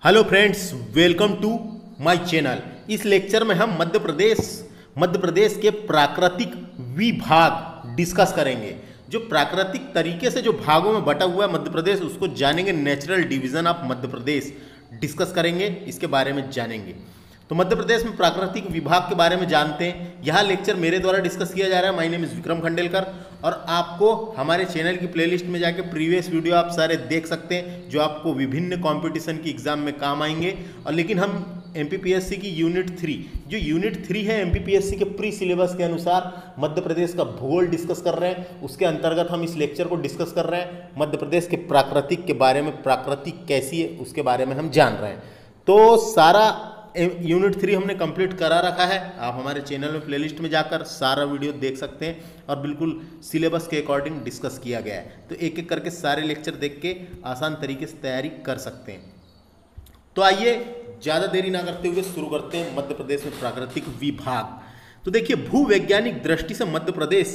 Hello friends, welcome to my channel. इस lecture में हम मध्य प्रदेश के प्राकृतिक विभाग डिस्कस करेंगे। जो प्राकृतिक तरीके से जो भागों में बटा हुआ है मध्य प्रदेश, उसको जानेंगे। Natural division of Madhya Pradesh discuss करेंगे, इसके बारे में जानेंगे। तो मध्य प्रदेश में प्राकृतिक विभाग के बारे में जानते हैं। यह लेक्चर मेरे द्वारा डिस्कस किया जा रहा है। My name is Vikram Khandelkar, और आपको हमारे चैनल की प्लेलिस्ट में जाके प्रीवियस वीडियो आप सारे देख सकते हैं, जो आपको विभिन्न कंपटीशन की एग्जाम में काम आएंगे। और लेकिन हम एमपीपीएससी की यूनिट 3, जो यूनिट 3 है एमपीपीएससी के प्री सिलेबस के अनुसार मध्य प्रदेश का भूगोल डिस्कस कर रहे हैं। उसके अंतर्गत हम इस लेक्चर को डिस्कस कर रहे हैं। मध्य प्रदेश के प्राकृतिक के बारे में, प्राकृतिक कैसी है उसके बारे में हम जान रहे हैं। तो सारा यूनिट 3 हमने कंप्लीट करा रखा है। आप हमारे चैनल में प्लेलिस्ट में जाकर सारा वीडियो देख सकते हैं, और बिल्कुल सिलेबस के अकॉर्डिंग डिस्कस किया गया है। तो एक एक करके सारे लेक्चर देख के आसान तरीके से तैयारी कर सकते हैं। तो आइए ज़्यादा देरी ना करते हुए शुरू करते हैं मध्य प्रदेश में प्राकृतिक विभाग। तो देखिए, भूवैज्ञानिक दृष्टि से मध्य प्रदेश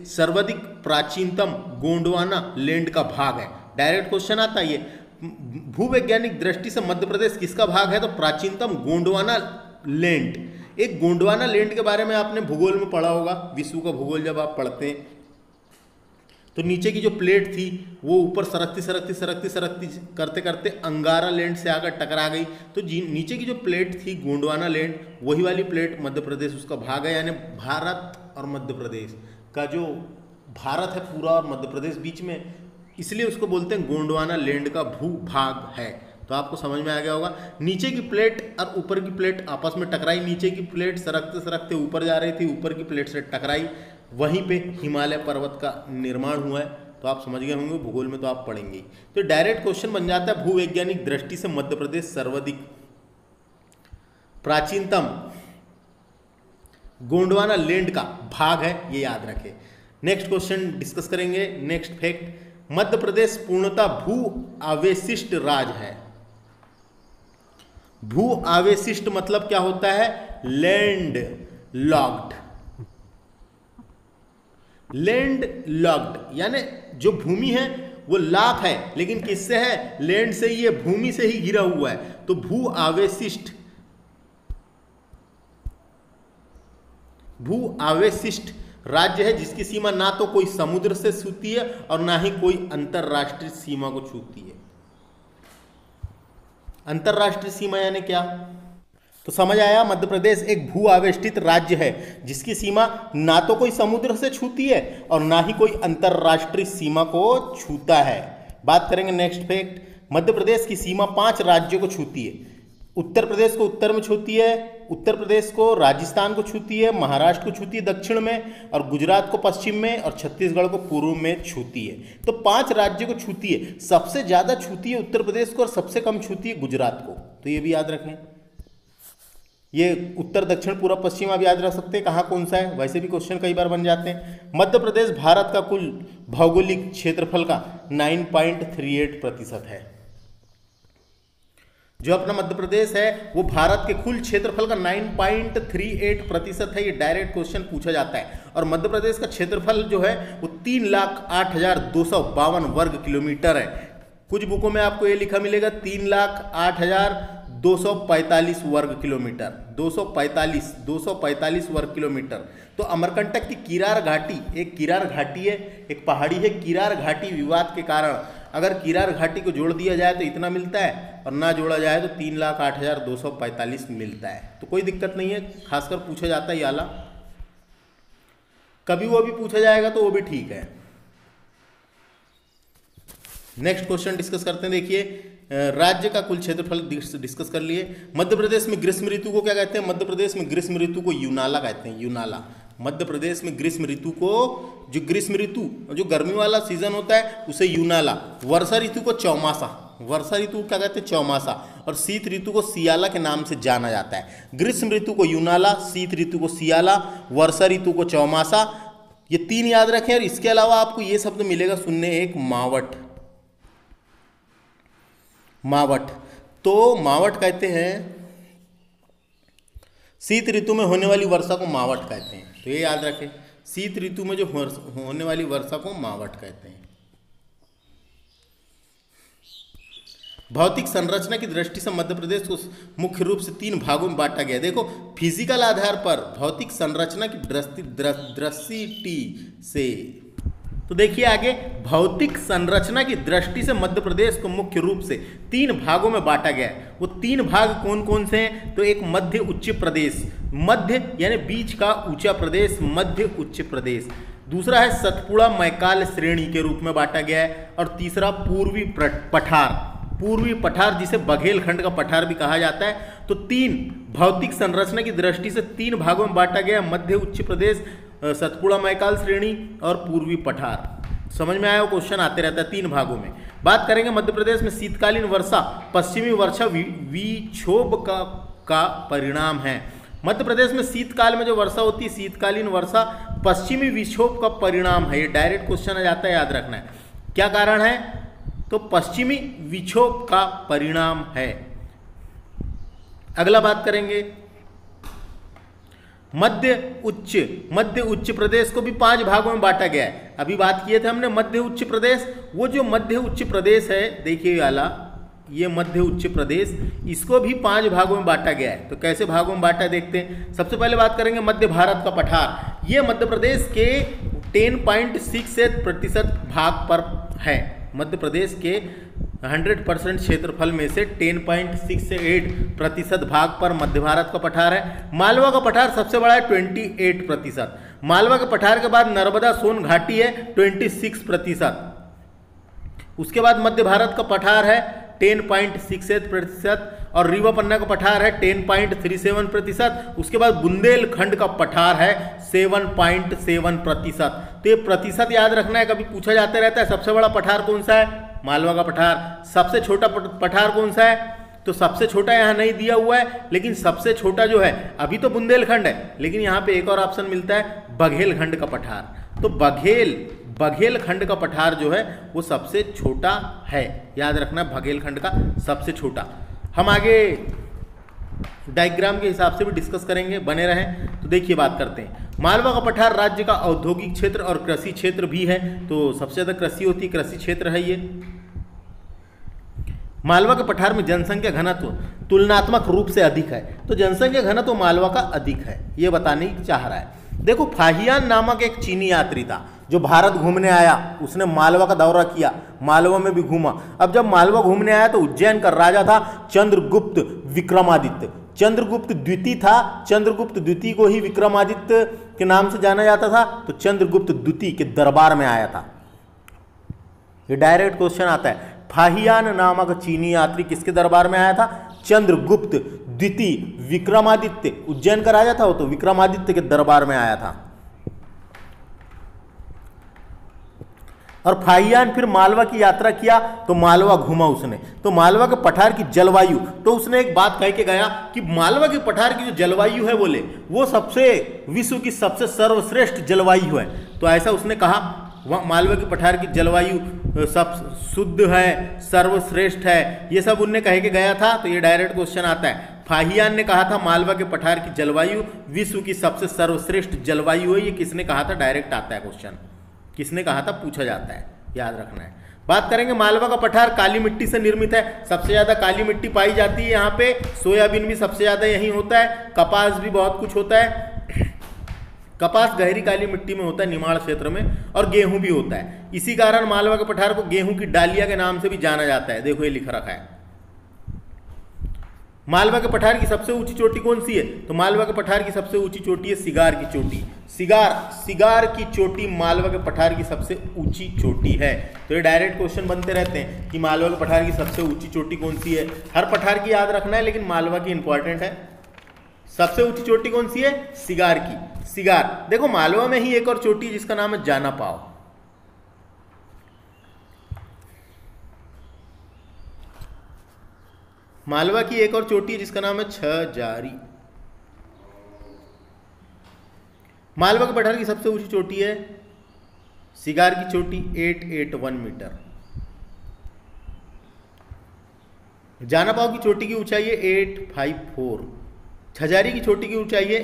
सर्वाधिक प्राचीनतम गोंडवाना लैंड का भाग है। डायरेक्ट क्वेश्चन आता है ये, भूवैज्ञानिक दृष्टि से मध्य प्रदेश किसका भाग है? तो प्राचीनतम गोंडवाना लैंड। एक गोंडवाना लैंड के बारे में आपने भूगोल में पढ़ा होगा, विश्व का भूगोल जब आप पढ़ते हैं तो नीचे की जो प्लेट थी वो ऊपर सरकती करते करते अंगारा लैंड से आकर टकरा गई। तो नीचे की जो प्लेट थी गोंडवाना लैंड, वही वाली प्लेट मध्य प्रदेश उसका भाग है। यानी भारत और मध्य प्रदेश का जो भारत है पूरा और मध्य प्रदेश बीच में, इसलिए उसको बोलते हैं गोंडवाना लैंड का भूभाग है। तो आपको समझ में आ गया होगा। नीचे की प्लेट और ऊपर की प्लेट आपस में टकराई। नीचे की प्लेट सरकते सरकते ऊपर जा रही थी, ऊपर की प्लेट से टकराई। वहीं पे हिमालय पर्वत का निर्माण हुआ है। तो आप समझ गए होंगे, भूगोल में तो आप पढ़ेंगे। तो डायरेक्ट क्वेश्चन बन जाता है, भूवैज्ञानिक दृष्टि से मध्य प्रदेश सर्वाधिक प्राचीनतम गोंडवाना लैंड का भाग है, ये याद रखें। नेक्स्ट क्वेश्चन डिस्कस करेंगे। नेक्स्ट फैक्ट, मध्य प्रदेश पूर्णतः भू आवेशिष्ट राज्य है। भू आवेशिष्ट मतलब क्या होता है? Land locked. लैंड लॉक्ड यानी जो भूमि है वो लॉक है, लेकिन किससे है? लैंड से ही है, भूमि से ही घिरा हुआ है। तो भू आवेशिष्ट राज्य है, जिसकी सीमा ना तो कोई समुद्र से छूती है और ना ही कोई अंतरराष्ट्रीय सीमा को छूती है। अंतरराष्ट्रीय सीमा यानी क्या? तो समझ आया, मध्य प्रदेश एक भू आवेष्टित राज्य है जिसकी सीमा ना तो कोई समुद्र से छूती है और ना ही कोई अंतरराष्ट्रीय सीमा को छूता है। बात करेंगे नेक्स्ट फैक्ट, मध्य प्रदेश की सीमा 5 राज्यों को छूती है। उत्तर प्रदेश को उत्तर में छूती है, उत्तर प्रदेश को राजस्थान को छूती है, महाराष्ट्र को छूती है दक्षिण में, और गुजरात को पश्चिम में, और छत्तीसगढ़ को पूर्व में छूती है। तो 5 राज्यों को छूती है। सबसे ज़्यादा छूती है उत्तर प्रदेश को और सबसे कम छूती है गुजरात को। तो ये भी याद रखें। ये उत्तर दक्षिण पूर्व पश्चिम आप याद रख सकते हैं, कहाँ कौन सा है। वैसे भी क्वेश्चन कई बार बन जाते हैं। मध्य प्रदेश भारत का कुल भौगोलिक क्षेत्रफल का 9.38% है। जो अपना मध्य प्रदेश है वो भारत के कुल क्षेत्रफल का 9.38% है। ये डायरेक्ट क्वेश्चन पूछा जाता है। और मध्य प्रदेश का क्षेत्रफल जो है वो 3,08,252 वर्ग किलोमीटर है। कुछ बुकों में आपको ये लिखा मिलेगा 3,08,245 वर्ग किलोमीटर। 245 वर्ग किलोमीटर। तो अमरकंटक की किरार घाटी, एक किरार घाटी है, एक पहाड़ी है। किरार घाटी विवाद के कारण अगर किरार घाटी को जोड़ दिया जाए तो इतना मिलता है, और ना जोड़ा जाए तो 3,08,245 मिलता है। तो कोई दिक्कत नहीं है, खासकर पूछा जाता है याला। कभी वो भी पूछा जाएगा तो वो भी ठीक है। नेक्स्ट क्वेश्चन डिस्कस करते हैं। देखिए, राज्य का कुल क्षेत्रफल डिस्कस कर लिए। मध्य प्रदेश में ग्रीष्म ऋतु को क्या कहते हैं? मध्य प्रदेश में ग्रीष्म ऋतु को यूनाला कहते हैं। यूनाला। मध्य प्रदेश में ग्रीष्म ऋतु को, जो ग्रीष्म ऋतु जो गर्मी वाला सीजन होता है उसे यूनाला। वर्षा ऋतु को चौमासा। वर्षा ऋतु क्या कहते हैं? चौमासा। और शीत ऋतु को सियाला के नाम से जाना जाता है। ग्रीष्म ऋतु को यूनाला, शीत ऋतु को सियाला, वर्षा ऋतु को चौमासा। ये 3 याद रखें। और इसके अलावा आपको ये शब्द मिलेगा सुनने, एक मावट। मावट। तो मावट कहते हैं, शीत ऋतु में होने वाली वर्षा को मावट कहते हैं। तो ये याद रखें, शीत ऋतु में जो होने वाली वर्षा को मावट कहते हैं। भौतिक संरचना की दृष्टि से मध्य प्रदेश को मुख्य रूप से 3 भागों में बांटा गया। देखो फिजिकल आधार पर भौतिक संरचना की दृष्टि से, तो देखिए आगे, भौतिक संरचना की दृष्टि से मध्य प्रदेश को मुख्य रूप से 3 भागों में बांटा गया है। वो 3 भाग कौन कौन से हैं? तो एक मध्य उच्च प्रदेश, मध्य यानी बीच का ऊंचा प्रदेश, मध्य उच्च प्रदेश। दूसरा है सतपुड़ा मैकाल श्रेणी के रूप में बांटा गया है। और तीसरा पूर्वी पठार, पूर्वी पठार जिसे बघेलखंड का पठार भी कहा जाता है। तो 3 भौतिक संरचना की दृष्टि से 3 भागों में बांटा गया, मध्य उच्च प्रदेश, सतपुड़ा मैकाल श्रेणी और पूर्वी पठार। समझ में आया? वो क्वेश्चन आते रहता है 3 भागों में। बात करेंगे मध्य प्रदेश में शीतकालीन वर्षा, पश्चिमी वर्षा विक्षोभ का परिणाम है। मध्य प्रदेश में शीतकाल में जो वर्षा होती है, शीतकालीन वर्षा पश्चिमी विक्षोभ का परिणाम है। ये डायरेक्ट क्वेश्चन आ जाता है, याद रखना है। क्या कारण है? तो पश्चिमी विक्षोभ का परिणाम है। अगला बात करेंगे मध्य उच्च प्रदेश को भी 5 भागों में बांटा गया है। अभी बात किए थे हमने मध्य उच्च प्रदेश। वो जो मध्य उच्च प्रदेश है, देखिए वाला, ये मध्य उच्च प्रदेश, इसको भी 5 भागों में बांटा गया है। तो कैसे भागों में बांटा देखते हैं। सबसे पहले बात करेंगे मध्य भारत का पठार। ये मध्य प्रदेश के 10.68% भाग पर है। मध्य प्रदेश के 100% क्षेत्रफल में से 10.68% भाग पर मध्य भारत का पठार है। मालवा का पठार सबसे बड़ा है 28%। मालवा के पठार के बाद नर्मदा सोन घाटी है 26%। उसके बाद मध्य भारत का पठार है 10.68% और रीवा पन्ना का पठार है 10.37%। उसके बाद बुंदेलखंड का पठार है 7.7%। तो ये प्रतिशत याद रखना है, कभी पूछा जाता रहता है। सबसे बड़ा पठार कौन सा है? मालवा का पठार। सबसे छोटा पठार कौन सा है? तो सबसे छोटा यहाँ नहीं दिया हुआ है, लेकिन सबसे छोटा जो है, अभी तो बुंदेलखंड है, लेकिन यहाँ पे एक और ऑप्शन मिलता है, बघेलखंड का पठार। तो बघेलखंड का पठार जो है वो सबसे छोटा है, याद रखना, बघेलखंड का सबसे छोटा। हम आगे डायग्राम के हिसाब से भी डिस्कस करेंगे, बने रहें। तो देखिए बात करते हैं। मालवा का पठार राज्य का औद्योगिक क्षेत्र और कृषि क्षेत्र भी है। तो सबसे ज़्यादा कृषि होती है, कृषि क्षेत्र है ये। मालवा के पठार में जनसंख्या घनत्व तुलनात्मक रूप से अधिक है। तो जनसंख्या घनत्व मालवा का अधिक है, ये बताने की चाह रहा है। देखो फाहियान नामक एक चीनी यात्री था जो भारत घूमने आया। उसने मालवा का दौरा किया, मालवा में भी घूमा। अब जब मालवा घूमने आया तो उज्जैन का राजा था चंद्रगुप्त विक्रमादित्य। चंद्रगुप्त द्वितीय था। चंद्रगुप्त द्वितीय को ही विक्रमादित्य के नाम से जाना जाता था। तो चंद्रगुप्त द्वितीय के दरबार में आया था। ये डायरेक्ट क्वेश्चन आता है। फाहियान नामक चीनी यात्री किसके दरबार में आया था? चंद्रगुप्त द्वितीय विक्रमादित्य, उज्जैन का राजा था वो, तो विक्रमादित्य के दरबार में आया था। और फाहियान फिर मालवा की यात्रा किया तो मालवा घूमा उसने। तो मालवा के पठार की जलवायु, तो उसने एक बात कह के गया कि मालवा के पठार की जो जलवायु है बोले वो सबसे विश्व की सबसे सर्वश्रेष्ठ जलवायु है। तो ऐसा उसने कहा। मालवा के पठार की जलवायु सब शुद्ध है, सर्वश्रेष्ठ है, ये सब उनने कह के गया था। तो ये डायरेक्ट क्वेश्चन आता है। फाहियान ने कहा था मालवा के पठार की जलवायु विश्व की सबसे सर्वश्रेष्ठ जलवायु है। ये किसने कहा था? डायरेक्ट आता है क्वेश्चन, किसने कहा था पूछा जाता है, याद रखना है। बात करेंगे मालवा का पठार काली मिट्टी से निर्मित है। सबसे ज़्यादा काली मिट्टी पाई जाती है यहाँ पे। सोयाबीन भी सबसे ज़्यादा यहीं होता है, कपास भी बहुत कुछ होता है। कपास गहरी काली मिट्टी में होता है, निमाड़ क्षेत्र में, और गेहूं भी होता है। इसी कारण मालवा के पठार को गेहूं की डालिया के नाम से भी जाना जाता है। देखो ये लिखा रखा है। मालवा के पठार की सबसे ऊंची चोटी कौन सी है? तो मालवा के पठार की सबसे ऊंची चोटी है सिगार की चोटी। सिगार की चोटी मालवा के पठार की सबसे ऊंची चोटी है। तो ये डायरेक्ट क्वेश्चन बनते रहते हैं कि मालवा के पठार की सबसे ऊंची चोटी कौन सी है। हर पठार की याद रखना है, लेकिन मालवा की इंपॉर्टेंट है। सबसे ऊंची चोटी कौन सी है? सिगार की। सिगार। देखो मालवा में ही एक और चोटी जिसका नाम है जाना पाव। मालवा की एक और चोटी है जिसका नाम है छजारी। मालवा के पठार की सबसे ऊंची चोटी है सिगार की चोटी 881 मीटर। जाना पाव की चोटी की ऊंचाई है 854। छजारी की चोटी की ऊंचाई है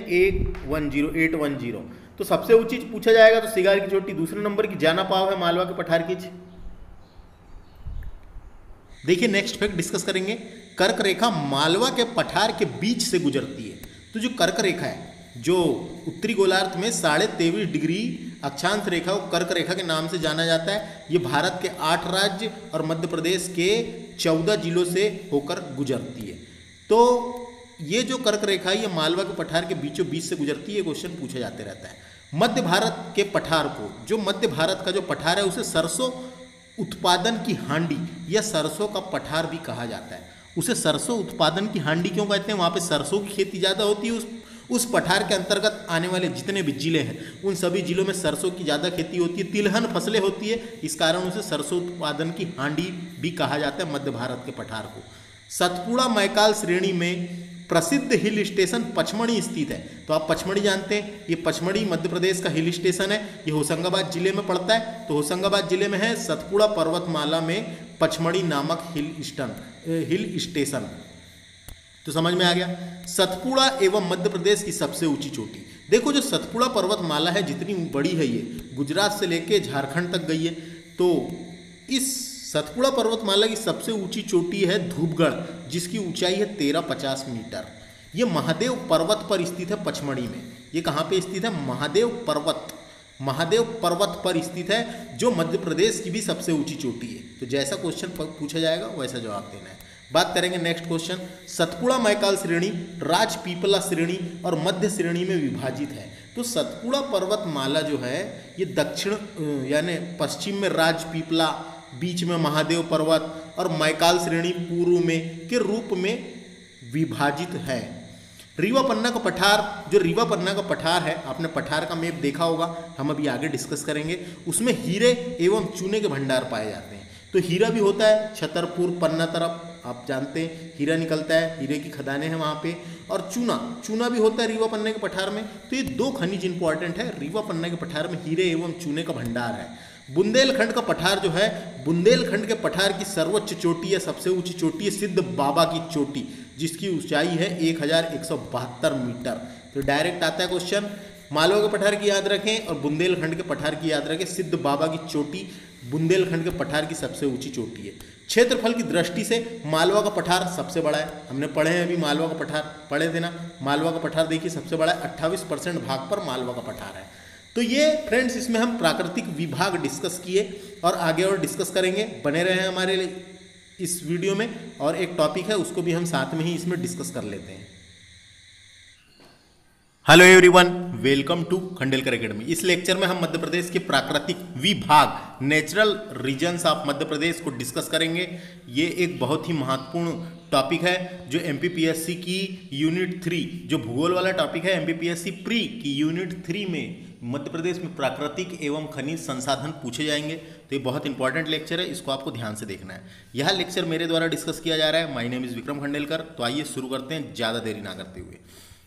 810। तो सबसे ऊंची पूछा जाएगा तो सिगार की चोटी, दूसरे नंबर की जाना पाव है मालवा के पठार की। देखिए नेक्स्ट फैक्ट डिस्कस करेंगे। कर्क रेखा मालवा के पठार के बीच से गुजरती है। तो जो कर्क रेखा है, जो उत्तरी गोलार्ध में 23.5 डिग्री अक्षांश रेखा को कर्क रेखा के नाम से जाना जाता है। ये भारत के 8 राज्य और मध्य प्रदेश के 14 जिलों से होकर गुजरती है। तो ये जो कर्क रेखा है ये मालवा के पठार के बीचों बीच से गुजरती है। क्वेश्चन पूछा जाते रहता है। मध्य भारत के पठार को, जो मध्य भारत का जो पठार है उसे सरसों उत्पादन की हांडी या सरसों का पठार भी कहा जाता है। उसे सरसों उत्पादन की हांडी क्यों कहते हैं? वहाँ पे सरसों की खेती ज़्यादा होती है। उस पठार के अंतर्गत आने वाले जितने भी जिले हैं उन सभी जिलों में सरसों की ज़्यादा खेती होती है, तिलहन फसलें होती है। इस कारण उसे सरसों उत्पादन की हांडी भी कहा जाता है मध्य भारत के पठार को। सतपुड़ा मैकाल श्रेणी में प्रसिद्ध हिल स्टेशन पचमढ़ी स्थित है। तो आप पचमढ़ी जानते हैं, ये पचमढ़ी मध्य प्रदेश का हिल स्टेशन है। ये होशंगाबाद जिले में पड़ता है। तो होशंगाबाद जिले में है सतपुड़ा पर्वतमाला में पचमढ़ी नामक हिल स्टेशन। तो समझ में आ गया। सतपुड़ा एवं मध्य प्रदेश की सबसे ऊंची चोटी। देखो जो सतपुड़ा पर्वतमाला है जितनी बड़ी है ये गुजरात से लेके झारखंड तक गई है। तो इस सतपुड़ा पर्वतमाला की सबसे ऊंची चोटी है धूपगढ़, जिसकी ऊंचाई है 1350 मीटर। ये महादेव पर्वत पर स्थित है पचमढ़ी में। ये कहाँ पे स्थित है? महादेव पर्वत पर स्थित है, जो मध्य प्रदेश की भी सबसे ऊंची चोटी है। तो जैसा क्वेश्चन पूछा जाएगा वैसा जवाब देना है। बात करेंगे नेक्स्ट क्वेश्चन। सतपुड़ा मैकाल श्रेणी राजपीपला श्रेणी और मध्य श्रेणी में विभाजित है। तो सतपुड़ा पर्वतमाला जो है ये दक्षिण यानी पश्चिम में राजपीपला, बीच में महादेव पर्वत और मैकाल श्रेणी पूर्व में के रूप में विभाजित है। रीवा पन्ना का पठार, जो रीवा पन्ना का पठार है, आपने पठार का मैप देखा होगा, हम अभी आगे डिस्कस करेंगे। उसमें हीरे एवं चूने के भंडार पाए जाते हैं। तो हीरा भी होता है छतरपुर पन्ना तरफ, आप जानते हैं हीरा निकलता है, हीरे की खदानें हैं वहाँ पे। और चूना भी होता है रीवा पन्ना के पठार में। तो ये 2 खनिज इंपॉर्टेंट है। रीवा पन्ना के पठार में हीरे एवं चूने का भंडार है। बुंदेलखंड का पठार जो है, बुंदेलखंड के पठार की सर्वोच्च चोटी है, सबसे ऊंची चोटी है सिद्ध बाबा की चोटी, जिसकी ऊंचाई है 1172 मीटर। तो डायरेक्ट आता है क्वेश्चन। मालवा के पठार की याद रखें और बुंदेलखंड के पठार की याद रखें। सिद्ध बाबा की चोटी बुंदेलखंड के पठार की सबसे ऊंची चोटी है। क्षेत्रफल की दृष्टि से मालवा का पठार सबसे बड़ा है। हमने पढ़े हैं अभी मालवा का पठार, पढ़े थे ना। मालवा का पठार देखिए सबसे बड़ा है, 28% भाग पर मालवा का पठार है। तो ये फ्रेंड्स इसमें हम प्राकृतिक विभाग डिस्कस किए और आगे और डिस्कस करेंगे। बने रहे हमारे इस वीडियो में। और एक टॉपिक है उसको भी हम साथ में ही इसमें डिस्कस कर लेते हैं। Hello everyone, welcome to Khandelkar Academy. इस लेक्चर में हम मध्य प्रदेश के प्राकृतिक विभाग natural regions of Madhya Pradesh को डिस्कस करेंगे। ये एक बहुत ही महत्वपूर्ण टॉपिक है जो एमपीपीएससी की यूनिट 3, जो भूगोल वाला टॉपिक है, एमपीपीएससी प्री की यूनिट 3 में मध्य प्रदेश में प्राकृतिक एवं खनिज संसाधन पूछे जाएंगे। तो ये बहुत इंपॉर्टेंट लेक्चर है, इसको आपको ध्यान से देखना है। यह लेक्चर मेरे द्वारा डिस्कस किया जा रहा है। My name is Vikram Khandelkar. तो आइए शुरू करते हैं ज़्यादा देरी ना करते हुए।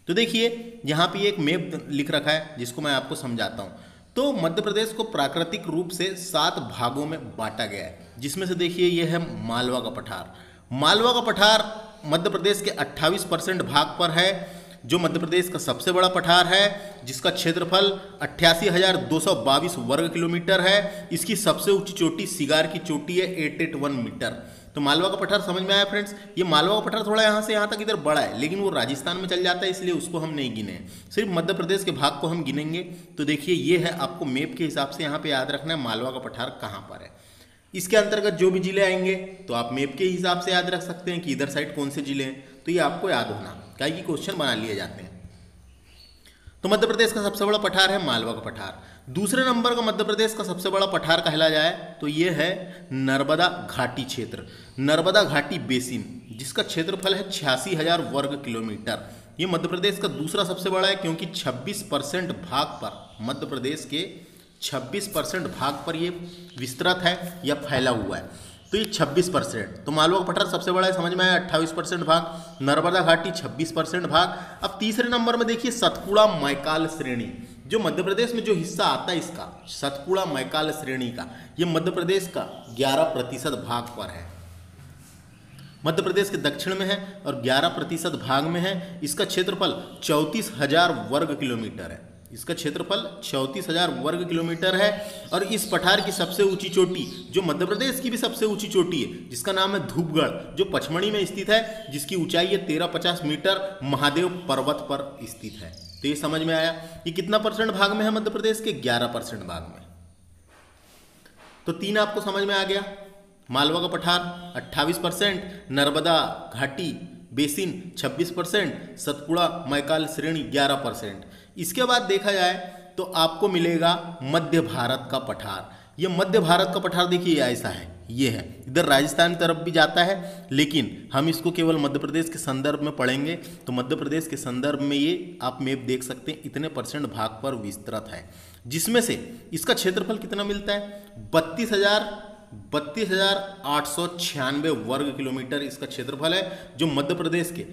तो देखिए यहाँ पे एक मैप लिख रखा है जिसको मैं आपको समझाता हूँ। तो मध्य प्रदेश को प्राकृतिक रूप से 7 भागों में बांटा गया है, जिसमें से देखिए ये है मालवा का पठार। मालवा का पठार मध्य प्रदेश के 28% भाग पर है, जो मध्य प्रदेश का सबसे बड़ा पठार है, जिसका क्षेत्रफल 88,222 वर्ग किलोमीटर है। इसकी सबसे ऊंची चोटी सिगार की चोटी है 881 मीटर। तो मालवा का पठार समझ में आया फ्रेंड्स। ये मालवा का पठार थोड़ा यहाँ से यहाँ तक इधर बड़ा है, लेकिन वो राजस्थान में चल जाता है, इसलिए उसको हम नहीं गिने, सिर्फ मध्य प्रदेश के भाग को हम गिनेंगे। तो देखिए ये है, आपको मैप के हिसाब से यहाँ पे याद रखना है मालवा का पठार कहाँ पर है। इसके अंतर्गत जो भी जिले आएंगे तो आप मैप के हिसाब से याद रख सकते हैं कि इधर साइड कौन से जिले हैं। तो ये आपको याद होना, क्या कि क्वेश्चन बना लिए जाते हैं। तो मध्य प्रदेश का सबसे बड़ा पठार है मालवा का पठार। दूसरे नंबर का मध्य प्रदेश का सबसे बड़ा पठार कहला जाए तो ये है नर्मदा घाटी क्षेत्र, नर्मदा घाटी बेसिन, जिसका क्षेत्रफल है 86,000 वर्ग किलोमीटर। ये मध्य प्रदेश का दूसरा सबसे बड़ा है, क्योंकि 26% भाग पर, मध्य प्रदेश के 26% भाग पर ये विस्तृत है या फैला हुआ है। तो ये 26%। तो मालवा का पठार सबसे बड़ा है, समझ में आया, 28% भाग। नर्मदा घाटी 26% भाग। अब तीसरे नंबर में देखिए सतपुड़ा मैकाल श्रेणी, जो मध्य प्रदेश में जो हिस्सा आता है इसका, सतपुड़ा मैकाल श्रेणी का, ये मध्य प्रदेश का 11% भाग पर है। मध्य प्रदेश के दक्षिण में है और 11% भाग में है। इसका क्षेत्रफल 34,000 वर्ग किलोमीटर है। इसका क्षेत्रफल 34,000 वर्ग किलोमीटर है। और इस पठार की सबसे ऊंची चोटी, जो मध्य प्रदेश की भी सबसे ऊंची चोटी है, जिसका नाम है धूपगढ़, जो पचमढ़ी में स्थित है, जिसकी ऊंचाई है 1350 मीटर, महादेव पर्वत पर स्थित है। तो ये समझ में आया। ये कितना परसेंट भाग में है मध्य प्रदेश के? 11% भाग में। तो 3 आपको समझ में आ गया। मालवा का पठार 28%, नर्मदा घाटी बेसिन 26%, सतपुड़ा मैकाल श्रेणी 11%। इसके बाद देखा जाए तो आपको मिलेगा मध्य भारत का पठार। ये मध्य भारत का पठार देखिए ऐसा है, ये है, इधर राजस्थान की तरफ भी जाता है, लेकिन हम इसको केवल मध्य प्रदेश के संदर्भ में पढ़ेंगे। तो मध्य प्रदेश के संदर्भ में ये आप मैप देख सकते हैं, इतने % भाग पर विस्तृत है, जिसमें से इसका क्षेत्रफल कितना मिलता है? 32,896 वर्ग किलोमीटर इसका क्षेत्रफल है, जो मध्य प्रदेश के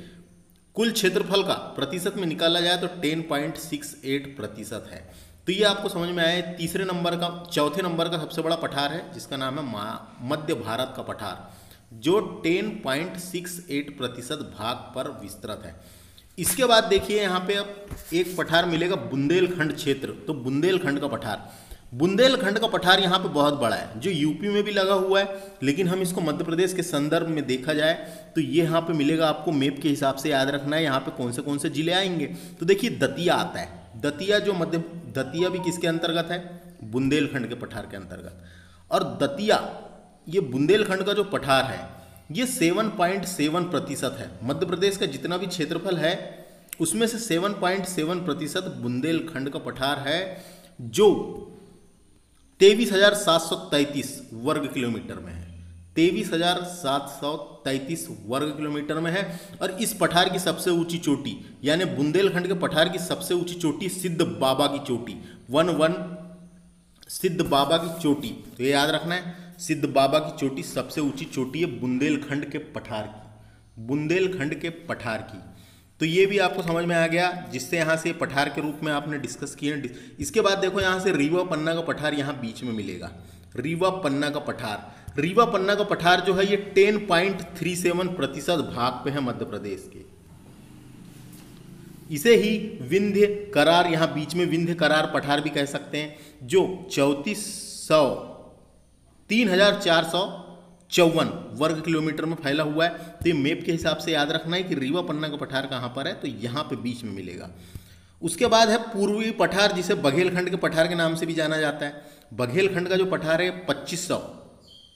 कुल क्षेत्रफल का प्रतिशत में निकाला जाए तो 10.68% है। तो ये आपको समझ में आया। चौथे नंबर का सबसे बड़ा पठार है, जिसका नाम है मध्य भारत का पठार, जो 10.68% भाग पर विस्तृत है। इसके बाद देखिए यहाँ पे अब एक पठार मिलेगा बुंदेलखंड क्षेत्र। तो बुंदेलखंड का पठार, बुंदेलखंड का पठार यहाँ पे बहुत बड़ा है, जो यूपी में भी लगा हुआ है, लेकिन हम इसको मध्य प्रदेश के संदर्भ में देखा जाए तो ये यहाँ पे मिलेगा। आपको मैप के हिसाब से याद रखना है यहाँ पे कौन से जिले आएंगे। तो देखिए दतिया आता है, दतिया भी किसके अंतर्गत है? बुंदेलखंड के पठार के अंतर्गत। और दतिया, ये बुंदेलखंड का जो पठार है, ये 7.7% है। मध्य प्रदेश का जितना भी क्षेत्रफल है उसमें से 7.7% बुंदेलखंड का पठार है, जो 23,733 वर्ग किलोमीटर में है। 23,733 वर्ग किलोमीटर में है। और इस पठार की सबसे ऊंची चोटी, यानी बुंदेलखंड के पठार की सबसे ऊंची चोटी सिद्ध बाबा की चोटी, 11 सिद्ध बाबा की चोटी। तो ये याद रखना है, सिद्ध बाबा की चोटी सबसे ऊंची चोटी है बुंदेलखंड के पठार की, बुंदेलखंड के पठार की। तो ये भी आपको समझ में आ गया, जिससे यहाँ से पठार के रूप में आपने डिस्कस किए। इसके बाद देखो यहाँ से रीवा पन्ना का पठार यहाँ बीच में मिलेगा। रीवा पन्ना का पठार, रीवा पन्ना का पठार जो है ये 10.37% भाग पे है मध्य प्रदेश के। इसे ही विंध्य करार, यहाँ बीच में विंध्य करार पठार भी कह सकते हैं, जो 3,454 वर्ग किलोमीटर में फैला हुआ है। तो ये मैप के हिसाब से याद रखना है कि रीवा पन्ना का पठार कहाँ पर है, तो यहाँ पे बीच में मिलेगा। उसके बाद है पूर्वी पठार, जिसे बघेलखंड के पठार के नाम से भी जाना जाता है। बघेलखंड का जो पठार है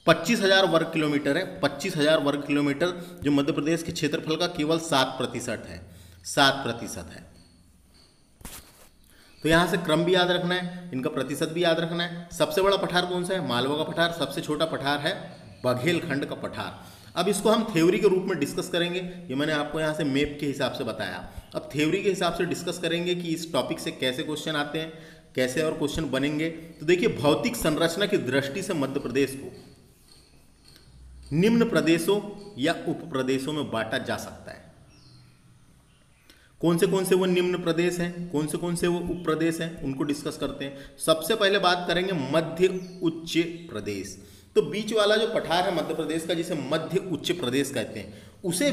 25,000 वर्ग किलोमीटर है, 25,000 वर्ग किलोमीटर, जो मध्य प्रदेश के क्षेत्रफल का केवल 7% है, 7% है। तो यहाँ से क्रम भी याद रखना है, इनका प्रतिशत भी याद रखना है। सबसे बड़ा पठार कौन सा है? मालवा का पठार। सबसे छोटा पठार है बघेलखंड का पठार। अब इसको हम थ्योरी के रूप में डिस्कस करेंगे। ये मैंने आपको यहाँ से मैप के हिसाब से बताया। अब थ्योरी के हिसाब से डिस्कस करेंगे कि इस टॉपिक से कैसे क्वेश्चन आते हैं, कैसे और क्वेश्चन बनेंगे। तो देखिए, भौतिक संरचना की दृष्टि से मध्य प्रदेश को निम्न प्रदेशों या उप प्रदेशों में बांटा जा सकता है। कौन से वो निम्न प्रदेश हैं, कौन से वो उप प्रदेश हैं, उनको डिस्कस करते हैं। सबसे पहले बात करेंगे मध्य उच्च प्रदेश। तो बीच वाला जो पठार है मध्य प्रदेश का, जिसे मध्य उच्च प्रदेश कहते हैं, उसे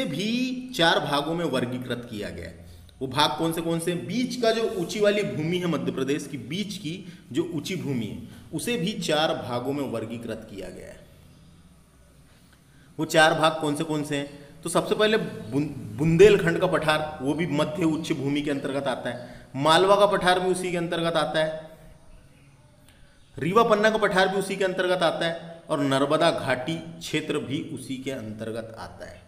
भी 4 भागों में वर्गीकृत किया गया है। वो भाग कौन से? बीच का जो ऊंची वाली भूमि है मध्य प्रदेश की, बीच की जो ऊंची भूमि है, उसे भी 4 भागों में वर्गीकृत किया गया है। वो 4 भाग कौन से हैं? तो सबसे पहले बुंदेलखंड का पठार, वो भी मध्य उच्च भूमि के अंतर्गत आता है। मालवा का पठार भी उसी के अंतर्गत आता है। रीवा पन्ना का पठार भी उसी के अंतर्गत आता है। और नर्मदा घाटी क्षेत्र भी उसी के अंतर्गत आता है।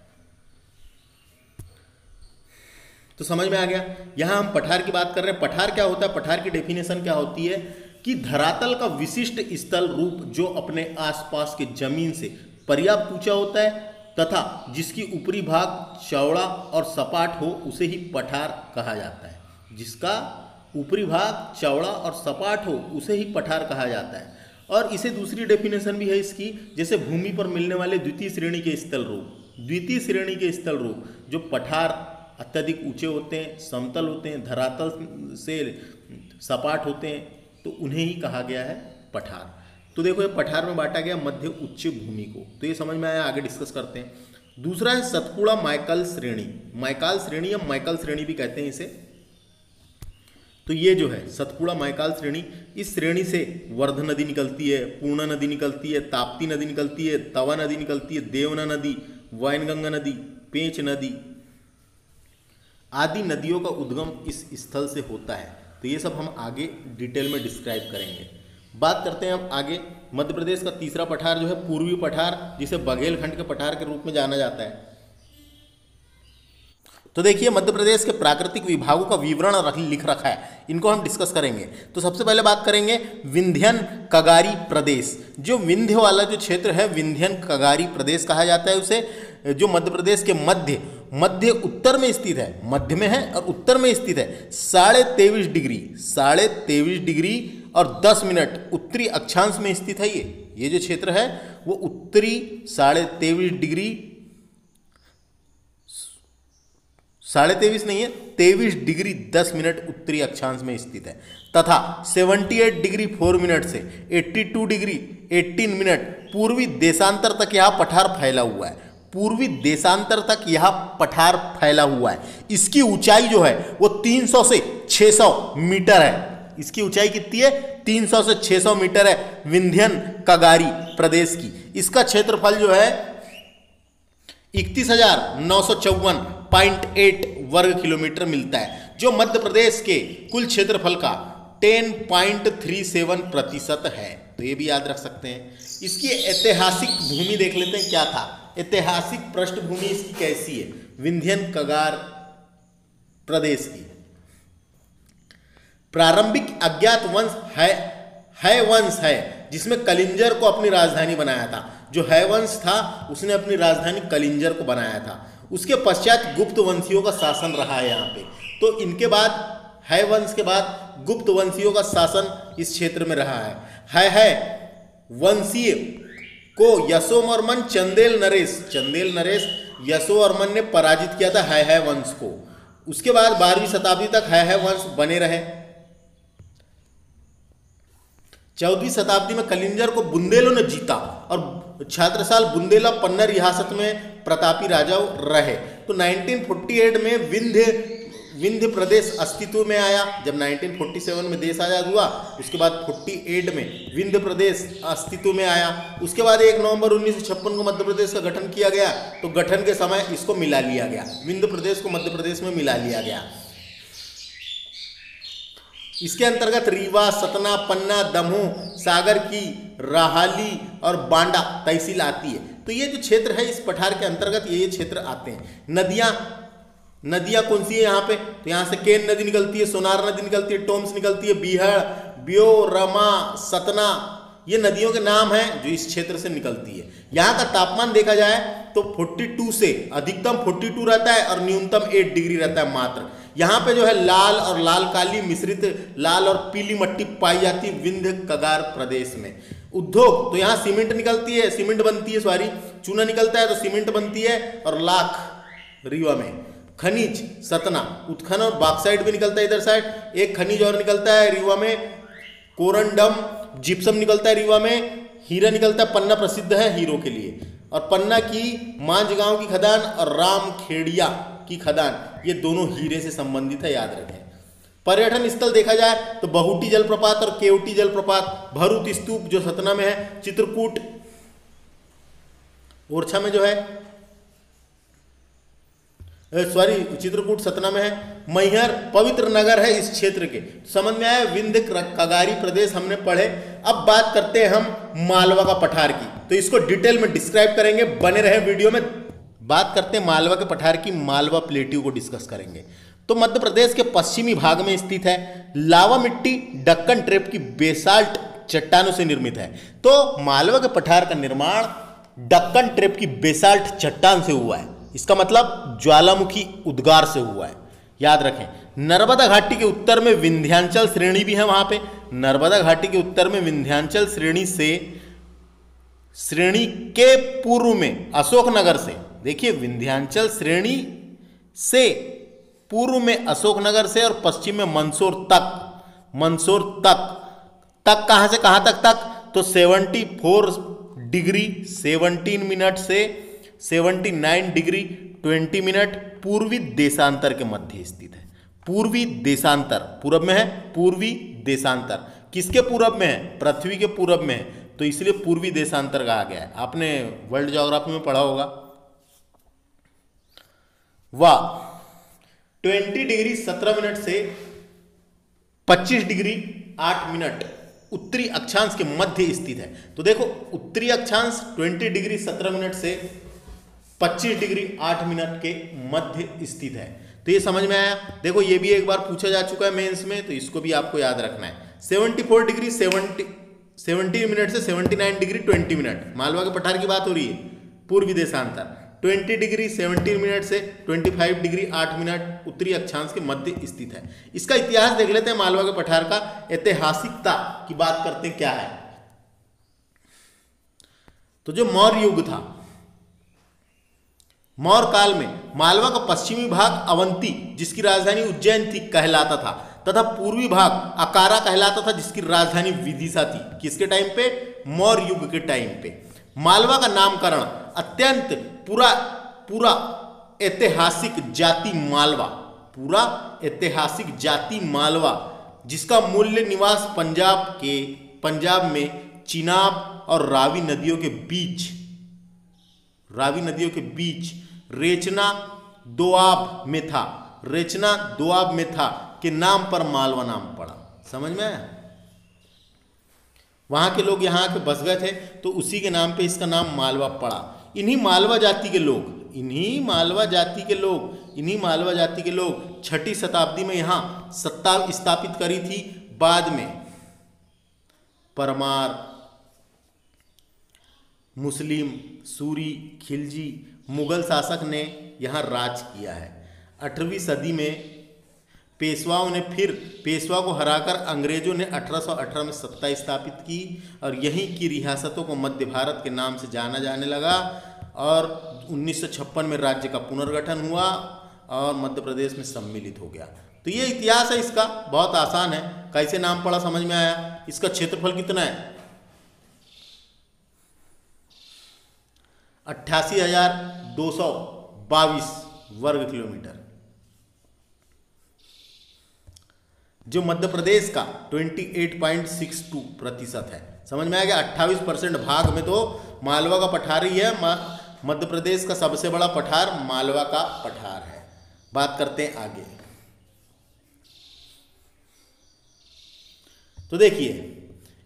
तो समझ में आ गया। यहां हम पठार की बात कर रहे हैं। पठार क्या होता है? पठार की डेफिनेशन क्या होती है कि धरातल का विशिष्ट स्थल रूप जो अपने आसपास के जमीन से पर्याप्त ऊंचा होता है तथा जिसकी ऊपरी भाग चौड़ा और सपाट हो, उसे ही पठार कहा जाता है। जिसका ऊपरी भाग चौड़ा और सपाट हो, उसे ही पठार कहा जाता है। और इसे दूसरी डेफिनेशन भी है इसकी, जैसे भूमि पर मिलने वाले द्वितीय श्रेणी के स्थल रूप, द्वितीय श्रेणी के स्थल रूप जो पठार अत्यधिक ऊंचे होते हैं, समतल होते हैं, धरातल से सपाट होते हैं, तो उन्हें ही कहा गया है पठार। तो देखो, ये पठार में बांटा गया मध्य उच्च भूमि को। तो ये समझ में आया, आगे डिस्कस करते हैं। दूसरा है सतपुड़ा मैकाल श्रेणी। मैकाल श्रेणी या मैकाल श्रेणी भी कहते हैं इसे। तो ये जो है सतपुड़ा महाकाल श्रेणी, इस श्रेणी से वर्ध नदी निकलती है, पूर्णा नदी निकलती है, ताप्ती नदी निकलती है, तवा नदी निकलती है, देवना नदी, वैनगंगा नदी, पेंच नदी आदि नदियों का उद्गम इस स्थल से होता है। तो ये सब हम आगे डिटेल में डिस्क्राइब करेंगे। बात करते हैं अब आगे। मध्य प्रदेश का तीसरा पठार जो है पूर्वी पठार, जिसे बघेलखंड के पठार के रूप में जाना जाता है। तो देखिए मध्य प्रदेश के प्राकृतिक विभागों का विवरण लिख रखा है, इनको हम डिस्कस करेंगे। तो सबसे पहले बात करेंगे विंध्यन कगारी प्रदेश। जो विंध्य वाला जो क्षेत्र है विंध्यन कगारी प्रदेश कहा जाता है उसे, जो मध्य प्रदेश के मध्य उत्तर में स्थित है, मध्य में है और उत्तर में स्थित है। 23.5 डिग्री और 10 मिनट उत्तरी अक्षांश में स्थित है। ये जो क्षेत्र है वो उत्तरी 23.5 डिग्री 23.5 नहीं है, 23 डिग्री 10 मिनट उत्तरी अक्षांश में स्थित है तथा 78 डिग्री 4 मिनट से 82 डिग्री 18 मिनट पूर्वी देशांतर तक यह पठार फैला हुआ है। पूर्वी देशांतर तक यह पठार फैला हुआ है। इसकी ऊंचाई जो है वो 300 से 600 मीटर है। इसकी ऊंचाई कितनी है? 300 से 600 मीटर है विंध्यन कगारी प्रदेश की। इसका क्षेत्रफल जो है 31,954.8 वर्ग किलोमीटर मिलता है, जो मध्य प्रदेश के कुल क्षेत्रफल का 10.37% है। तो ये भी याद रख सकते हैं। इसकी ऐतिहासिक भूमि देख लेते हैं क्या था। ऐतिहासिक पृष्ठभूमि इसकी कैसी है विंध्यन कगार प्रदेश की। प्रारंभिक अज्ञात वंश है वंश है जिसमें कलिंजर को अपनी राजधानी बनाया था। जो है वंश था उसने अपनी राजधानी कलिंजर को बनाया था। उसके पश्चात गुप्त वंशियों का शासन रहा है यहाँ पे। तो इनके बाद है वंश के बाद गुप्त वंशियों का शासन इस क्षेत्र में रहा है वंशीय को यशोवर्मन चंदेल नरेश यशोवर्मन ने पराजित किया था है वंश को। उसके बाद 12वीं शताब्दी तक है वंश बने रहे। 14वीं शताब्दी में कलिंजर को बुंदेलों ने जीता और छात्रसाल बुंदेला पन्ना रियासत में प्रतापी राजा रहे। तो 1948 में विंध्य प्रदेश अस्तित्व में आया। जब 1947 में देश आज़ाद हुआ उसके बाद 48 में विंध्य प्रदेश अस्तित्व में आया। उसके बाद 1 नवंबर 1956 को मध्य प्रदेश का गठन किया गया। तो गठन के समय इसको मिला लिया गया, विंध्य प्रदेश को मध्य प्रदेश में मिला लिया गया। इसके अंतर्गत रीवा, सतना, पन्ना, दमोह, सागर की राहाली और बांडा तहसील आती है। तो ये जो क्षेत्र है इस पठार के अंतर्गत ये क्षेत्र आते हैं। नदियां कौन सी है यहाँ पे? तो यहाँ से केन नदी निकलती है, सोनार नदी निकलती है, टोम्स निकलती है, बीहड़, ब्यो, रमा, सतना, ये नदियों के नाम हैं जो इस क्षेत्र से निकलती है। यहाँ का तापमान देखा जाए तो 42 से अधिकतम 42 रहता है और न्यूनतम 8 डिग्री रहता है मात्र। यहाँ पे जो है लाल और लाल काली मिश्रित लाल और पीली मट्टी पाई जाती है विंध्य कगार प्रदेश में। उद्योग तो यहाँ सीमेंट निकलती है, सीमेंट बनती है, चूना निकलता है तो सीमेंट बनती है और लाख रीवा में। खनिज सतना, उत्खनन और बॉक्साइट भी निकलता है इधर साइड। एक खनिज और निकलता है रीवा में, कोरंडम, जिप्सम निकलता है रीवा में, हीरा निकलता है, पन्ना प्रसिद्ध है हीरो के लिए। और पन्ना की मांझगांव की खदान और रामखेड़िया की खदान, ये दोनों हीरे से संबंधित है, याद रखें। पर्यटन स्थल देखा जाए तो बहुटी जलप्रपात और केवटी जलप्रपात, भरूत स्तूप जो सतना में है, चित्रकूट ओरछा में जो है, चित्रकूट सतना में है, मैहर पवित्र नगर है इस क्षेत्र के। समझ में आया? विंध्य कगारी प्रदेश हमने पढ़े। अब बात करते हैं हम मालवा का पठार की, तो इसको डिटेल में डिस्क्राइब करेंगे, बने रहे वीडियो में। बात करते हैं मालवा के पठार की, मालवा प्लेट्यू को डिस्कस करेंगे। तो मध्य प्रदेश के पश्चिमी भाग में स्थित है। लावा मिट्टी डक्कन ट्रेप की बेसाल्ट चट्टानों से निर्मित है। तो मालवा के पठार का निर्माण डक्कन ट्रेप की बेसाल्ट चट्टान से हुआ है। इसका मतलब ज्वालामुखी उद्गार से हुआ है, याद रखें। नर्मदा घाटी के उत्तर में विंध्याचल श्रेणी भी है वहां पे। नर्मदा घाटी के उत्तर में विंध्याचल श्रेणी के पूर्व में अशोकनगर से, देखिए विंध्याचल श्रेणी से पूर्व में अशोकनगर से और पश्चिम में मंदसौर तक कहां से कहां तक? तो 74 डिग्री 17 मिनट से 79 डिग्री 20 मिनट पूर्वी देशांतर के मध्य स्थित है। पूर्वी देशांतर, पूरब में है पूर्वी देशांतर, किसके पूरब में है? पृथ्वी के पूरब में है, तो इसलिए पूर्वी देशांतर कहा गया है। आपने वर्ल्ड ज्योग्राफी में पढ़ा होगा। वह 20 डिग्री 17 मिनट से 25 डिग्री 8 मिनट उत्तरी अक्षांश के मध्य स्थित है। तो देखो उत्तरी अक्षांश 20 डिग्री 17 मिनट से 25 डिग्री 8 मिनट के मध्य स्थित है। तो ये समझ में आया। देखो ये भी एक बार पूछा जा चुका है मेंस में, तो इसको भी आपको याद रखना है। 74 डिग्री 70 मिनट से 79 डिग्री 20 मिनट, मालवा के पठार की बात हो रही है, पूर्वी देशांतर। 20 डिग्री 17 मिनट से 25 डिग्री 8 मिनट उत्तरी अक्षांश के मध्य स्थित है। इसका इतिहास देख लेते हैं। मालवा के पठार का ऐतिहासिकता की बात करते हैं क्या है। तो जो मौर्य युग था, मौर्य काल में मालवा का पश्चिमी भाग अवंती, जिसकी राजधानी उज्जैन थी, कहलाता था, तथा पूर्वी भाग अकारा कहलाता था, जिसकी राजधानी विदिशा थी। किसके टाइम पे? मौर्य युग के टाइम पे। मालवा का नामकरण अत्यंत पूरा ऐतिहासिक जाति मालवा, पूरा ऐतिहासिक जाति मालवा, जिसका मूल्य निवास पंजाब में चिनाब और रावी नदियों के बीच रेचना दोआब में था के नाम पर मालवा नाम पड़ा। समझ में आया? वहां के लोग यहाँ के बस गए थे, तो उसी के नाम पे इसका नाम मालवा पड़ा। इन्हीं मालवा जाति के लोग 6ठी शताब्दी में यहाँ सत्ता स्थापित करी थी। बाद में परमार, मुस्लिम, सूरी, खिलजी, मुगल शासक ने यहाँ राज किया है। 8वीं सदी में पेशवा को हराकर अंग्रेजों ने 1818 में सत्ता स्थापित की और यहीं की रियासतों को मध्य भारत के नाम से जाना जाने लगा। और 1956 में राज्य का पुनर्गठन हुआ और मध्य प्रदेश में सम्मिलित हो गया। तो ये इतिहास है इसका, बहुत आसान है। कैसे नाम पड़ा समझ में आया। इसका क्षेत्रफल कितना है? 88,222 वर्ग किलोमीटर, जो मध्य प्रदेश का 28.62% है। समझ में आ गया। 28% भाग में तो मालवा का पठार ही है। मध्य प्रदेश का सबसे बड़ा पठार मालवा का पठार है। बात करते हैं आगे। तो देखिए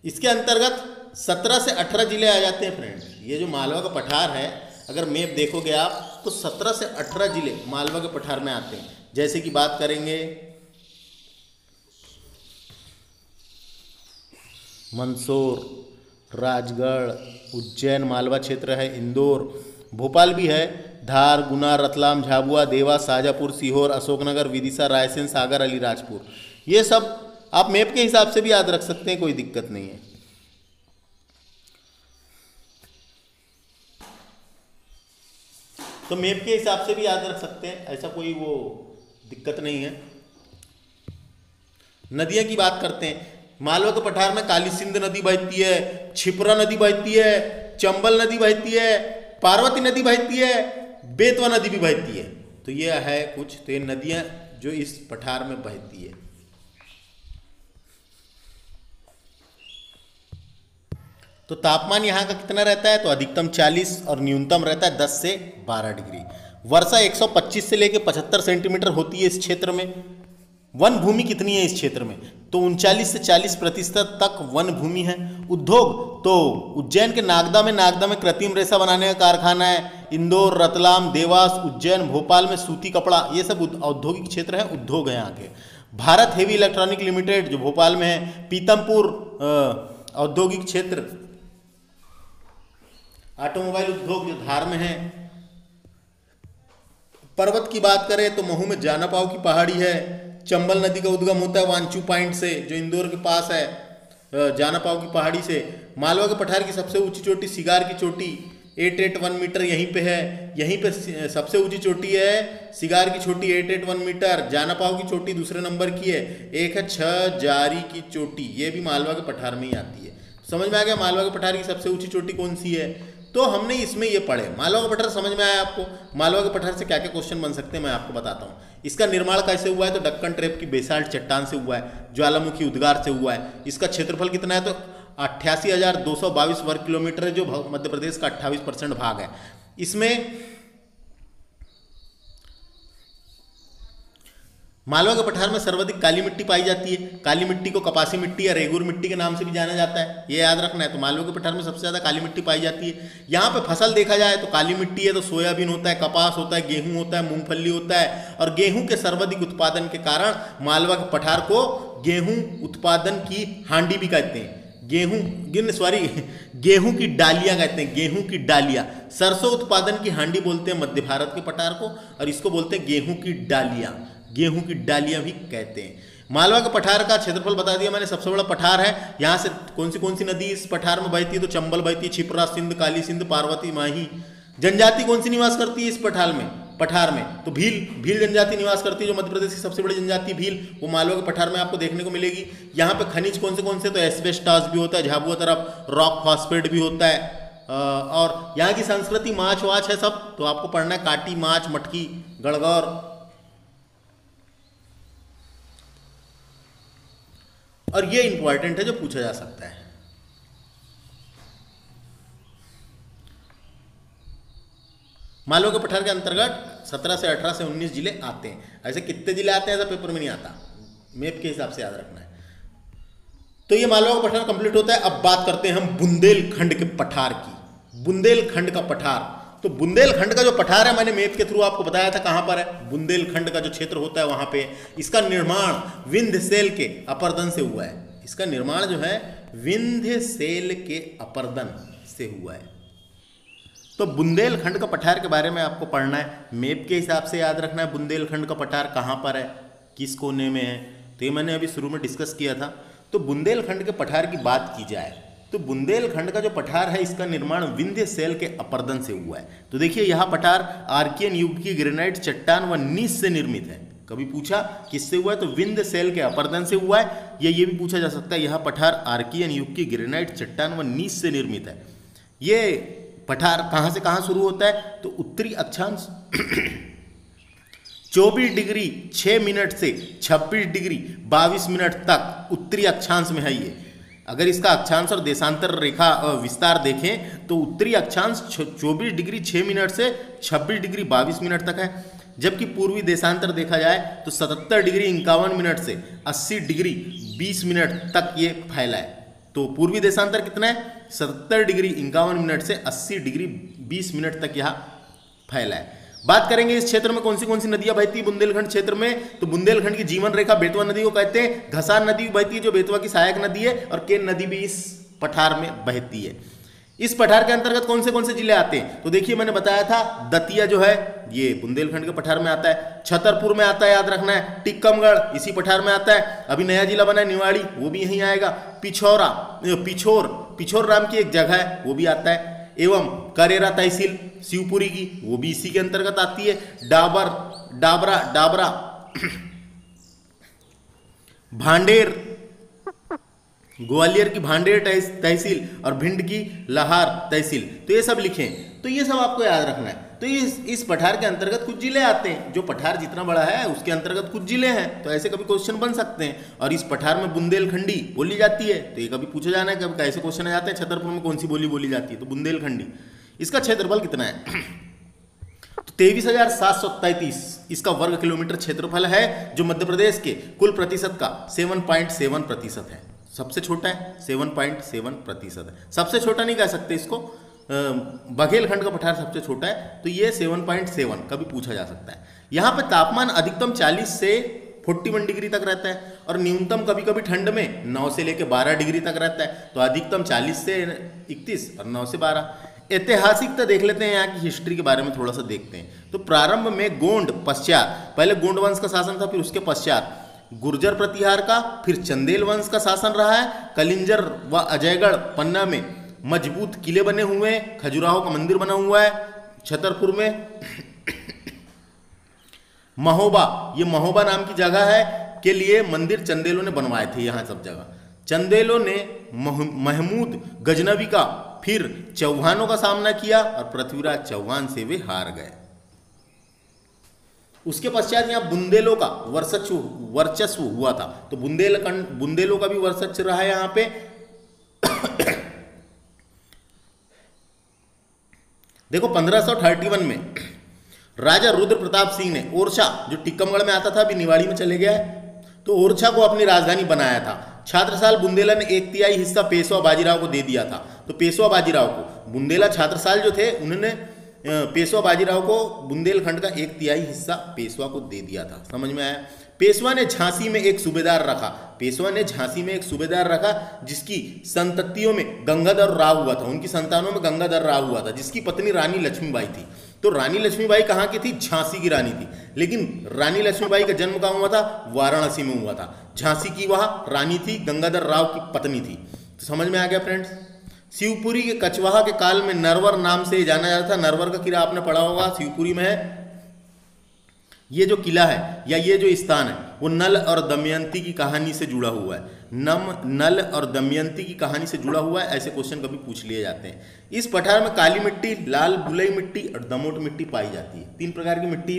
इसके अंतर्गत 17 से 18 जिले आ जाते हैं फ्रेंड्स। ये जो मालवा का पठार है, अगर मैप देखोगे आप तो 17 से 18 जिले मालवा के पठार में आते हैं। जैसे कि बात करेंगे मंदसौर, राजगढ़, उज्जैन मालवा क्षेत्र है, इंदौर, भोपाल भी है, धार, गुना, रतलाम, झाबुआ, देवास, शाजापुर, सीहोर, अशोकनगर, विदिशा, रायसेन, सागर, अलीराजपुर। ये सब आप मैप के हिसाब से भी याद रख सकते हैं, कोई दिक्कत नहीं है। तो मैप के हिसाब से भी याद रख सकते हैं, ऐसा कोई वो दिक्कत नहीं है। नदियां की बात करते हैं। मालवा के पठार में काली सिंध नदी बहती है, छिपरा नदी बहती है, चंबल नदी बहती है, पार्वती नदी बहती है, बेतवा नदी भी बहती है। तो ये है कुछ तो ये नदियां जो इस पठार में बहती है। तो तापमान यहाँ का कितना रहता है? तो अधिकतम 40 और न्यूनतम रहता है 10 से 12 डिग्री। वर्षा 125 से लेकर 75 सेंटीमीटर होती है इस क्षेत्र में। वन भूमि कितनी है इस क्षेत्र में? तो 39 से 40% तक वन भूमि है। उद्योग तो उज्जैन के नागदा में कृत्रिम रेशा बनाने का कारखाना है। इंदौर, रतलाम, देवास, उज्जैन, भोपाल में सूती कपड़ा, ये सब औद्योगिक क्षेत्र है, उद्योग है यहाँ के। भारत हेवी इलेक्ट्रॉनिक लिमिटेड जो भोपाल में है। पीतमपुर औद्योगिक क्षेत्र, ऑटोमोबाइल उद्योग जो धार में है। पर्वत की बात करें तो महू में जानापाव की पहाड़ी है। चंबल नदी का उद्गम होता है वांचू पॉइंट से, जो इंदौर के पास है, जानापाव की पहाड़ी से। मालवा के पठार की सबसे ऊंची चोटी सिगार की चोटी 881 मीटर यहीं पे है। यहीं पे सबसे ऊंची चोटी है सिगार की चोटी 881 मीटर। जानापाव की चोटी दूसरे नंबर की है। एक है 6 जारी की चोटी, ये भी मालवा के पठार में ही आती है। समझ में आ गया मालवा के पठार की सबसे ऊंची चोटी कौन सी है? तो हमने इसमें ये पढ़े। मालवा का पठार समझ में आया आपको? मालवा के पठार से क्या क्या क्वेश्चन बन सकते हैं मैं आपको बताता हूँ। इसका निर्माण कैसे हुआ है? तो दक्कन ट्रेप की बेसाल्ट चट्टान से हुआ है, ज्वालामुखी उद्गार से हुआ है। इसका क्षेत्रफल कितना है? तो 88,222 वर्ग किलोमीटर है, जो मध्य प्रदेश का 28% भाग है। इसमें मालवा के पठार में सर्वाधिक काली मिट्टी पाई जाती है। काली मिट्टी को कपासी मिट्टी या रेगुर मिट्टी के नाम से भी जाना जाता है, ये याद रखना है। तो मालवा के पठार में सबसे ज़्यादा काली मिट्टी पाई जाती है। यहाँ पे फसल देखा जाए तो काली मिट्टी है तो सोयाबीन होता है, कपास होता है, गेहूं होता है, मूंगफली होता है। और गेहूं के सर्वाधिक उत्पादन के कारण मालवा के पठार को गेहूं उत्पादन की हांडी भी कहते हैं। गेहूं की डालियां कहते हैं, गेहूं की डालियां। सरसों उत्पादन की हांडी बोलते हैं मध्य भारत के पठार को, और इसको बोलते हैं गेहूं की डालियां। गेहूं की डालियां भी कहते हैं। मालवा के पठार का क्षेत्रफल बता दिया मैंने, सबसे बड़ा पठार है। यहाँ से कौन सी नदी इस पठार में बहती है? तो चंबल बहती है, छिपरा, सिंध, काली सिंध, पार्वती, माही। जनजाति कौन सी निवास करती है इस पठार में? तो भील जनजाति निवास करती है, जो मध्य प्रदेश की सबसे बड़ी जनजाति भील, वो मालवा के पठार में आपको देखने को मिलेगी। यहाँ पे खनिज कौन से? तो एस्बेस्टॉस भी होता है, झाबुआ तरफ रॉक फॉस्फेट भी होता है। और यहाँ की संस्कृति माछ वाछ है सब, तो आपको पढ़ना है काटी, माछ, मटकी, गणगौर। और ये इंपॉर्टेंट है जो पूछा जा सकता है। मालवा के पठार के अंतर्गत 17 से 18 से 19 जिले आते हैं। ऐसे कितने जिले आते हैं ऐसा पेपर में नहीं आता, मैप के हिसाब से याद रखना है। तो ये मालवा का पठार कंप्लीट होता है। अब बात करते हैं हम बुंदेलखंड के पठार की। बुंदेलखंड का पठार, तो बुंदेलखंड का जो पठार है मैंने मैप के थ्रू आपको बताया था कहां पर है। बुंदेलखंड का जो क्षेत्र होता है वहां पे। इसका निर्माण विंध्य सेल के अपरदन से हुआ है। इसका निर्माण जो है विंध्य सेल के अपरदन से हुआ है। तो बुंदेलखंड का पठार के बारे में आपको पढ़ना है, मैप के हिसाब से याद रखना है बुंदेलखंड का पठार कहाँ पर है, किस कोने में है। तो ये मैंने अभी शुरू में डिस्कस किया था। तो बुंदेलखंड के पठार की बात की जाए तो बुंदेलखंड का जो पठार है इसका निर्माण विंध्य सेल के अपरदन से हुआ है। तो देखिए यह पठार आर्कियन युग की ग्रेनाइट चट्टान व नीस से निर्मित है। कभी पूछा किससे हुआ है तो विंध्य सेल के अपरदन से हुआ है। ये भी पूछा जा सकता है यह पठार आर्कियन युग की ग्रेनाइट चट्टान व नीस से निर्मित है। ये पठार कहाँ से कहाँ शुरू होता है तो उत्तरी अक्षांश 24 डिग्री 6 मिनट से 26 डिग्री 22 मिनट तक उत्तरी अक्षांश में है ये। अगर इसका अक्षांश और देशांतर रेखा विस्तार देखें तो उत्तरी अक्षांश 24 डिग्री 6 मिनट से 26 डिग्री 22 मिनट तक है, जबकि पूर्वी देशांतर देखा जाए तो 77 डिग्री 51 मिनट से 80 डिग्री 20 मिनट तक ये फैला है। तो पूर्वी देशांतर कितना है 77 डिग्री 51 मिनट से 80 डिग्री 20 मिनट तक यह फैला है। बात करेंगे इस क्षेत्र में कौन सी नदियां बहती है बुंदेलखंड क्षेत्र में, तो बुंदेलखंड की जीवन रेखा बेतवा नदी को कहते हैं। घसार नदी बहती है जो बेतवा की सहायक नदी है, और केन नदी भी इस पठार में बहती है। इस पठार के अंतर्गत कौन से जिले आते हैं तो देखिए मैंने बताया था दतिया जो है ये बुंदेलखंड के पठार में आता है, छतरपुर में आता है याद रखना है, टिक्कमगढ़ इसी पठार में आता है, अभी नया जिला बना है निवाड़ी वो भी यहीं आएगा, पिछोर नाम की एक जगह है वो भी आता है, एवं करेरा तहसील शिवपुरी की वो भी इसी के अंतर्गत आती है, डाबरा भांडेर ग्वालियर की भांडेर तहसील और भिंड की लाहार तहसील, तो ये सब लिखें। तो ये सब आपको याद रखना है। तो इस पठार के अंतर्गत कुछ जिले आते हैं, जो पठार जितना बड़ा है उसके अंतर्गत कुछ जिले हैं, तो ऐसे कभी क्वेश्चन बन सकते हैं। और इस पठार में बुंदेलखंडी बोली जाती है, तो ये कभी पूछा जाना है कभी कैसे क्वेश्चन आ जाते हैं छतरपुर में कौन सी बोली बोली जाती है तो बुंदेलखंडी। इसका क्षेत्रफल कितना है तो 23,733 इसका वर्ग किलोमीटर क्षेत्रफल है, जो मध्य प्रदेश के कुल प्रतिशत का 7.7% है। सबसे छोटा है 7.7% है, सबसे छोटा नहीं कह सकते इसको, बघेलखंड का पठार सबसे छोटा है, तो ये 7.7 कभी पूछा जा सकता है। यहाँ पे तापमान अधिकतम 40 से 41 डिग्री तक रहता है, और न्यूनतम कभी कभी ठंड में 9 से लेकर 12 डिग्री तक रहता है। तो अधिकतम 40 से 31 और 9 से 12। ऐतिहासिकता देख लेते हैं, यहाँ की हिस्ट्री के बारे में थोड़ा सा देखते हैं। तो प्रारंभ में गोंड, पश्चात पहले गोंड वंश का शासन था, फिर उसके पश्चात गुर्जर प्रतिहार का, फिर चंदेल वंश का शासन रहा है। कलिंजर व अजयगढ़ पन्ना में मजबूत किले बने हुए हैं, खजुराहो का मंदिर बना हुआ है। छतरपुर में महोबा, ये महोबा नाम की जगह है के लिए मंदिर चंदेलों ने बनवाए थे। यहाँ सब जगह चंदेलों ने महमूद गजनवी का फिर चौहानों का सामना किया और पृथ्वीराज चौहान से वे हार गए। उसके पश्चात यहाँ बुंदेलों का वर्चस्व हुआ था, तो बुंदेलों का भी वर्चस्व रहा है यहाँ पे। देखो 1531 में राजा रुद्र प्रताप सिंह ने ओरछा, जो टिक्कमगढ़ में आता था, अभी निवाड़ी में चले गया है, तो ओरछा को अपनी राजधानी बनाया था। छात्रसाल बुंदेला ने 1/3 हिस्सा पेशवा बाजीराव को दे दिया था। तो पेशवा बाजीराव को, बुंदेला छात्रसाल जो थे उन्होंने पेशवा बाजीराव को बुंदेलखंड का 1/3 हिस्सा पेशवा को दे दिया था। समझ में आया। पेशवा ने झांसी में एक सूबेदार रखा, जिसकी संततियों में गंगाधर राव हुआ था, उनकी संतानों में गंगाधर राव हुआ था, जिसकी पत्नी रानी लक्ष्मीबाई थी। तो रानी लक्ष्मीबाई कहाँ की थी? झांसी की रानी थी। लेकिन रानी लक्ष्मीबाई का जन्म कहाँ हुआ था? वाराणसी में हुआ था। झांसी की वह रानी थी, गंगाधर राव की पत्नी थी। तो समझ में आ गया फ्रेंड्स। शिवपुरी के कछवाहा के काल में नरवर नाम से जाना जाता था। नरवर का किला आपने पढ़ा होगा, शिवपुरी में है। ये जो किला है या ये जो स्थान है वो नल और दमयंती की कहानी से जुड़ा हुआ है। नल और दमयंती की कहानी से जुड़ा हुआ है, ऐसे क्वेश्चन कभी पूछ लिए जाते हैं। इस पठार में काली मिट्टी, लाल बुलई मिट्टी और दमोट मिट्टी पाई जाती है। 3 प्रकार की मिट्टी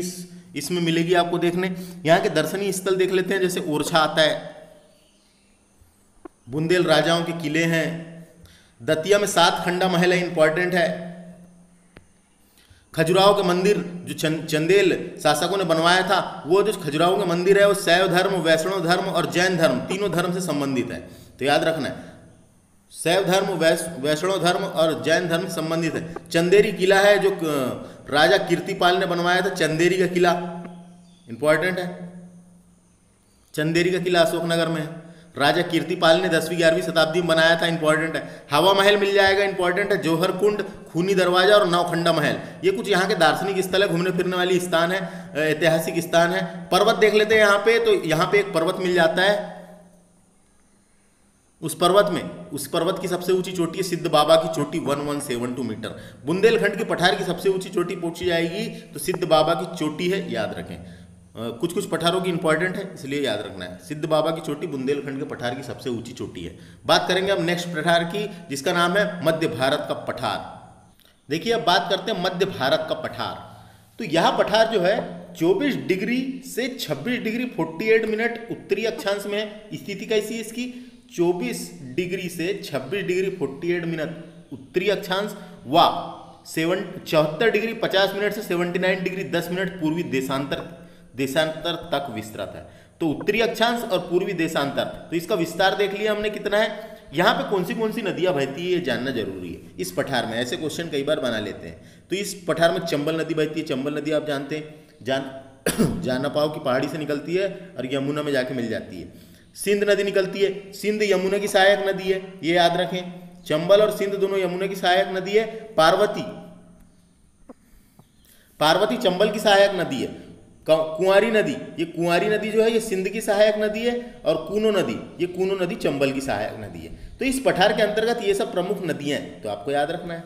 इसमें मिलेगी आपको देखने। यहाँ के दर्शनीय स्थल देख लेते हैं, जैसे ओरछा आता है, बुंदेल राजाओं के किले हैं, दतिया में 7 खंडा महल है, इंपॉर्टेंट है। खजुराहो के मंदिर जो चंदेल शासकों ने बनवाया था, वो जो खजुराहो के मंदिर है वो शैव धर्म, वैष्णव धर्म और जैन धर्म, तीनों धर्म से संबंधित है। तो याद रखना है, शैव धर्म, वैष्णव धर्म और जैन धर्म से संबंधित है। चंदेरी किला है जो राजा कीर्तिपाल ने बनवाया था, चंदेरी का किला इंपॉर्टेंट है। चंदेरी का किला अशोकनगर में है, राजा कीर्तिपाल ने 10वीं-11वीं शताब्दी में बनाया था, इंपॉर्टेंट है। हवा महल मिल जाएगा, इंपॉर्टेंट है। जौहर कुंड, खूनी दरवाजा और नौखंडा महल, ये कुछ यहाँ के दार्शनिक स्थल है, घूमने फिरने वाली स्थान है, ऐतिहासिक स्थान है। पर्वत देख लेते हैं यहाँ पे, तो यहाँ पे एक पर्वत मिल जाता है। उस पर्वत की सबसे ऊंची चोटी है सिद्ध बाबा की चोटी, 1172 मीटर। बुंदेलखंड की पठार की सबसे ऊंची चोटी पूछी जाएगी तो सिद्ध बाबा की चोटी है, याद रखें। कुछ पठारों की इंपॉर्टेंट है, इसलिए याद रखना है। सिद्ध बाबा की चोटी बुंदेलखंड के पठार की सबसे ऊंची चोटी है। बात करेंगे अब नेक्स्ट पठार की, जिसका नाम है मध्य भारत का पठार। देखिए अब बात करते हैं मध्य भारत का पठार। तो यह पठार जो है 24 डिग्री से 26 डिग्री 48 मिनट उत्तरी अक्षांश में है। स्थिति कैसी है इसकी? 24 डिग्री से 26 डिग्री 48 मिनट उत्तरी अक्षांश व 74 डिग्री 50 मिनट से 79 डिग्री 10 मिनट पूर्वी देशांतर तक विस्तृत है। तो उत्तरी अक्षांश और पूर्वी देशांतर, तो इसका विस्तार देख लिया हमने कितना है। यहाँ पे कौन सी नदियाँ बहती है ये जानना जरूरी है इस पठार में, ऐसे क्वेश्चन कई बार बना लेते हैं। तो इस पठार में चंबल नदी बहती है। चंबल नदी आप जानते हैं, जानापाव की पहाड़ी से निकलती है और यमुना में जाके मिल जाती है। सिंध नदी निकलती है, सिंध यमुना की सहायक नदी है, ये याद रखें। चंबल और सिंध दोनों यमुना की सहायक नदी है। पार्वती चंबल की सहायक नदी है। कुंवारी नदी, ये कुंवारी नदी जो है ये सिंध की सहायक नदी है। और कूनो नदी चंबल की सहायक नदी है। तो इस पठार के अंतर्गत ये सब प्रमुख नदियां हैं, तो आपको याद रखना है।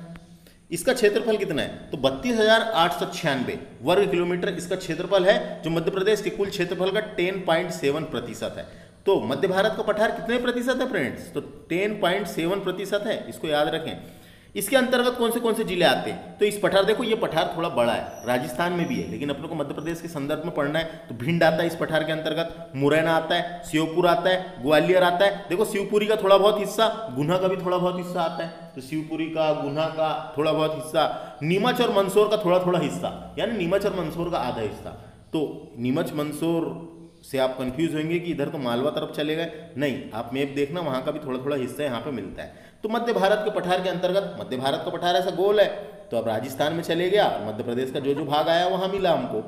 इसका क्षेत्रफल कितना है? तो 32,896 वर्ग किलोमीटर इसका क्षेत्रफल है, जो मध्य प्रदेश के कुल क्षेत्रफल का 10.7% है। तो मध्य भारत का पठार कितने प्रतिशत है फ्रेंड्स? तो 10.7% है, इसको याद रखें। इसके अंतर्गत कौन से जिले आते हैं? तो इस पठार, देखो ये पठार थोड़ा बड़ा है, राजस्थान में भी है, लेकिन अपने को मध्य प्रदेश के संदर्भ में पढ़ना है। तो भिंड आता है इस पठार के अंतर्गत, मुरैना आता है, श्योपुर आता है, ग्वालियर आता है। देखो शिवपुरी का थोड़ा बहुत हिस्सा, गुना का भी थोड़ा बहुत हिस्सा आता है। तो शिवपुरी का, गुना का थोड़ा बहुत हिस्सा, नीमच और मंदसौर का थोड़ा हिस्सा, यानी नीमच और मंदसौर का आधा हिस्सा। तो नीमच मंदसौर से आप कंफ्यूज होंगे कि इधर तो मालवा तरफ चले गए, नहीं, आप मैप देखना, वहाँ का भी थोड़ा हिस्सा यहाँ पे मिलता है। तो मध्य भारत के पठार के अंतर्गत, मध्य भारत का पठार ऐसा गोल है, तो अब राजस्थान में चले गया, मध्य प्रदेश का जो भाग आया वहाँ मिला हमको,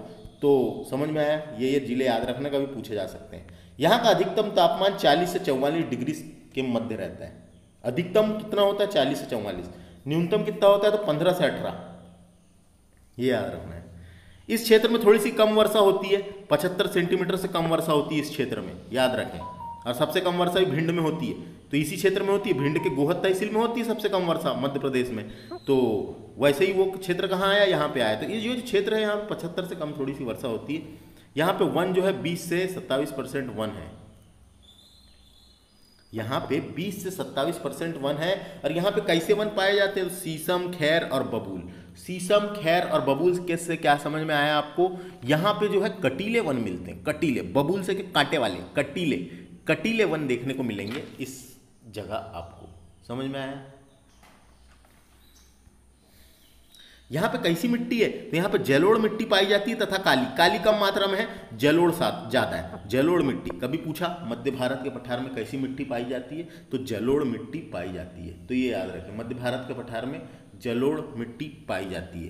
तो समझ में आया। ये जिले याद रखने का भी पूछे जा सकते हैं। यहाँ का अधिकतम तापमान 40 से 44 डिग्री के मध्य रहता है। अधिकतम कितना होता है? 40 से 44। न्यूनतम कितना होता है? तो 15 से 18, ये याद रखना है। इस क्षेत्र में थोड़ी सी कम वर्षा होती है, 75 सेंटीमीटर से कम वर्षा होती है इस क्षेत्र में, याद रखें। और सबसे कम वर्षा भी भिंड में होती है, तो इसी क्षेत्र में होती है। भिंड के गोहद तहसील में होती है सबसे कम वर्षा मध्य प्रदेश में। तो वैसे ही वो क्षेत्र कहाँ आया? यहाँ पे आया। तो ये जो क्षेत्र है यहाँ पे 75 से कम थोड़ी सी वर्षा होती है। यहाँ पे वन जो है 20 से 27% वन है। यहाँ पे 20 से 27% वन है। और यहाँ पे कैसे वन पाए जाते हैं? तो शीशम, खैर और बबूल। शीशम, खैर और बबूल के से क्या समझ में आया आपको? यहाँ पे जो है कटीले वन मिलते हैं, कटीले। बबूल से के कांटे वाले, कटीले, कटीले वन देखने को मिलेंगे इस जगह आपको। समझ में आया? यहाँ पे कैसी मिट्टी है? तो यहाँ पे जलोढ़ मिट्टी पाई जाती है तथा काली। काली कम मात्रा में है, जलोढ़ साथ ज्यादा है। जलोढ़ मिट्टी कभी पूछा मध्य भारत के पठार में कैसी मिट्टी पाई जाती है? तो जलोढ़ मिट्टी पाई जाती है। तो ये याद रखें, मध्य भारत के पठार में जलोढ़ मिट्टी पाई जाती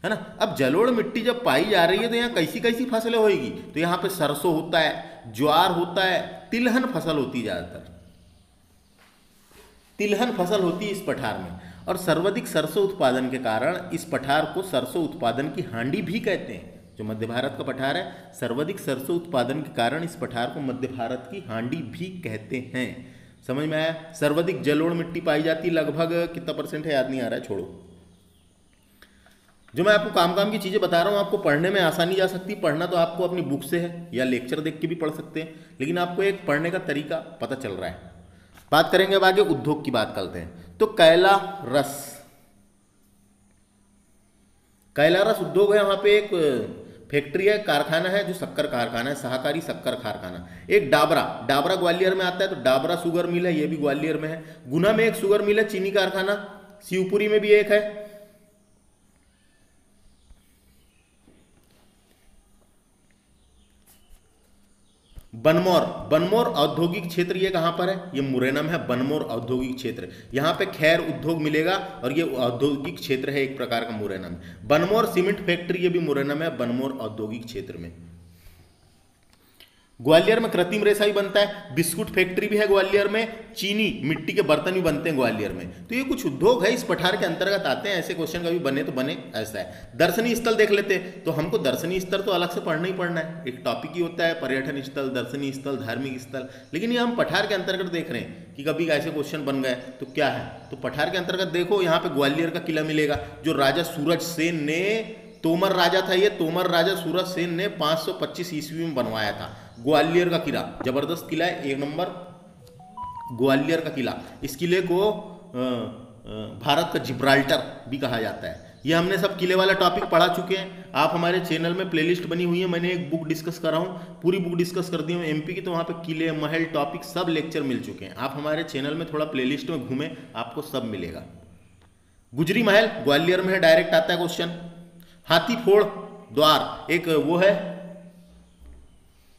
है ना। अब जलोढ़ मिट्टी जब पाई जा रही है तो यहाँ कैसी कैसी फसलें होगी? तो यहाँ पे सरसों होता है, ज्वार होता है, तिलहन फसल होती है। ज्यादातर तिलहन फसल होती है इस पठार में। और सर्वाधिक सरसों उत्पादन के कारण इस पठार को सरसों उत्पादन की हांडी भी कहते हैं। जो मध्य भारत का पठार है, सर्वाधिक सरसों उत्पादन के कारण इस पठार को मध्य भारत की हांडी भी कहते हैं। समझ में आया? सर्वाधिक जलोढ़ मिट्टी पाई जाती है, लगभग कितना परसेंट है याद नहीं आ रहा है, छोड़ो। जो मैं आपको काम काम की चीज़ें बता रहा हूँ, आपको पढ़ने में आसानी जा सकती है। पढ़ना तो आपको अपनी बुक से है या लेक्चर देख के भी पढ़ सकते हैं, लेकिन आपको एक पढ़ने का तरीका पता चल रहा है। बात करेंगे अब आगे उद्योग की बात करते हैं। तो कैला रस, कैला रस उद्योग है। वहां पे एक फैक्ट्री है, कारखाना है, जो शक्कर कारखाना है, सहकारी शक्कर कारखाना। एक डाबरा, डाबरा ग्वालियर में आता है, तो डाबरा शुगर मिल है, ये भी ग्वालियर में है। गुना में एक शुगर मिल है, चीनी कारखाना। शिवपुरी में भी एक है। बनमौर, बनमौर औद्योगिक क्षेत्र ये कहाँ पर है? ये मुरैना में है, बनमौर औद्योगिक क्षेत्र। यहाँ पे खैर उद्योग मिलेगा और ये औद्योगिक क्षेत्र है एक प्रकार का मुरैना में। बनमौर सीमेंट फैक्ट्री ये भी मुरैना में है, बनमौर औद्योगिक क्षेत्र में। ग्वालियर में कृत्रिम रेशा भी बनता है, बिस्कुट फैक्ट्री भी है ग्वालियर में, चीनी मिट्टी के बर्तन भी बनते हैं ग्वालियर में। तो ये कुछ उद्योग है इस पठार के अंतर्गत आते हैं। ऐसे क्वेश्चन कभी बने तो बने, ऐसा है। दर्शनीय स्थल देख लेते हैं। तो हमको दर्शनीय स्थल तो अलग से पढ़ना ही पढ़ना है, एक टॉपिक ही होता है, पर्यटन स्थल, दर्शनीय स्थल, धार्मिक स्थल। लेकिन ये हम पठार के अंतर्गत देख रहे हैं कि कभी ऐसे क्वेश्चन बन गए तो क्या है। तो पठार के अंतर्गत देखो, यहाँ पे ग्वालियर का किला मिलेगा, जो राजा सूरज सेन ने, तोमर राजा था ये, तोमर राजा सूरज सेन ने 525 ईस्वी में बनवाया था। ग्वालियर का किला जबरदस्त किला है, एक नंबर ग्वालियर का किला। इस किले को भारत का जिब्राल्टर भी कहा जाता है। ये हमने सब किले वाला टॉपिक पढ़ा चुके हैं। आप हमारे चैनल में प्लेलिस्ट बनी हुई है, मैंने एक बुक डिस्कस कर रहा हूँ, पूरी बुक डिस्कस कर दी हूँ एमपी की। तो वहाँ पे किले, महल, टॉपिक सब लेक्चर मिल चुके हैं। आप हमारे चैनल में थोड़ा प्लेलिस्ट में घूमें, आपको सब मिलेगा। गुजरी महल ग्वालियर में है, डायरेक्ट आता है क्वेश्चन। हाथी फोड़ द्वार एक वो है,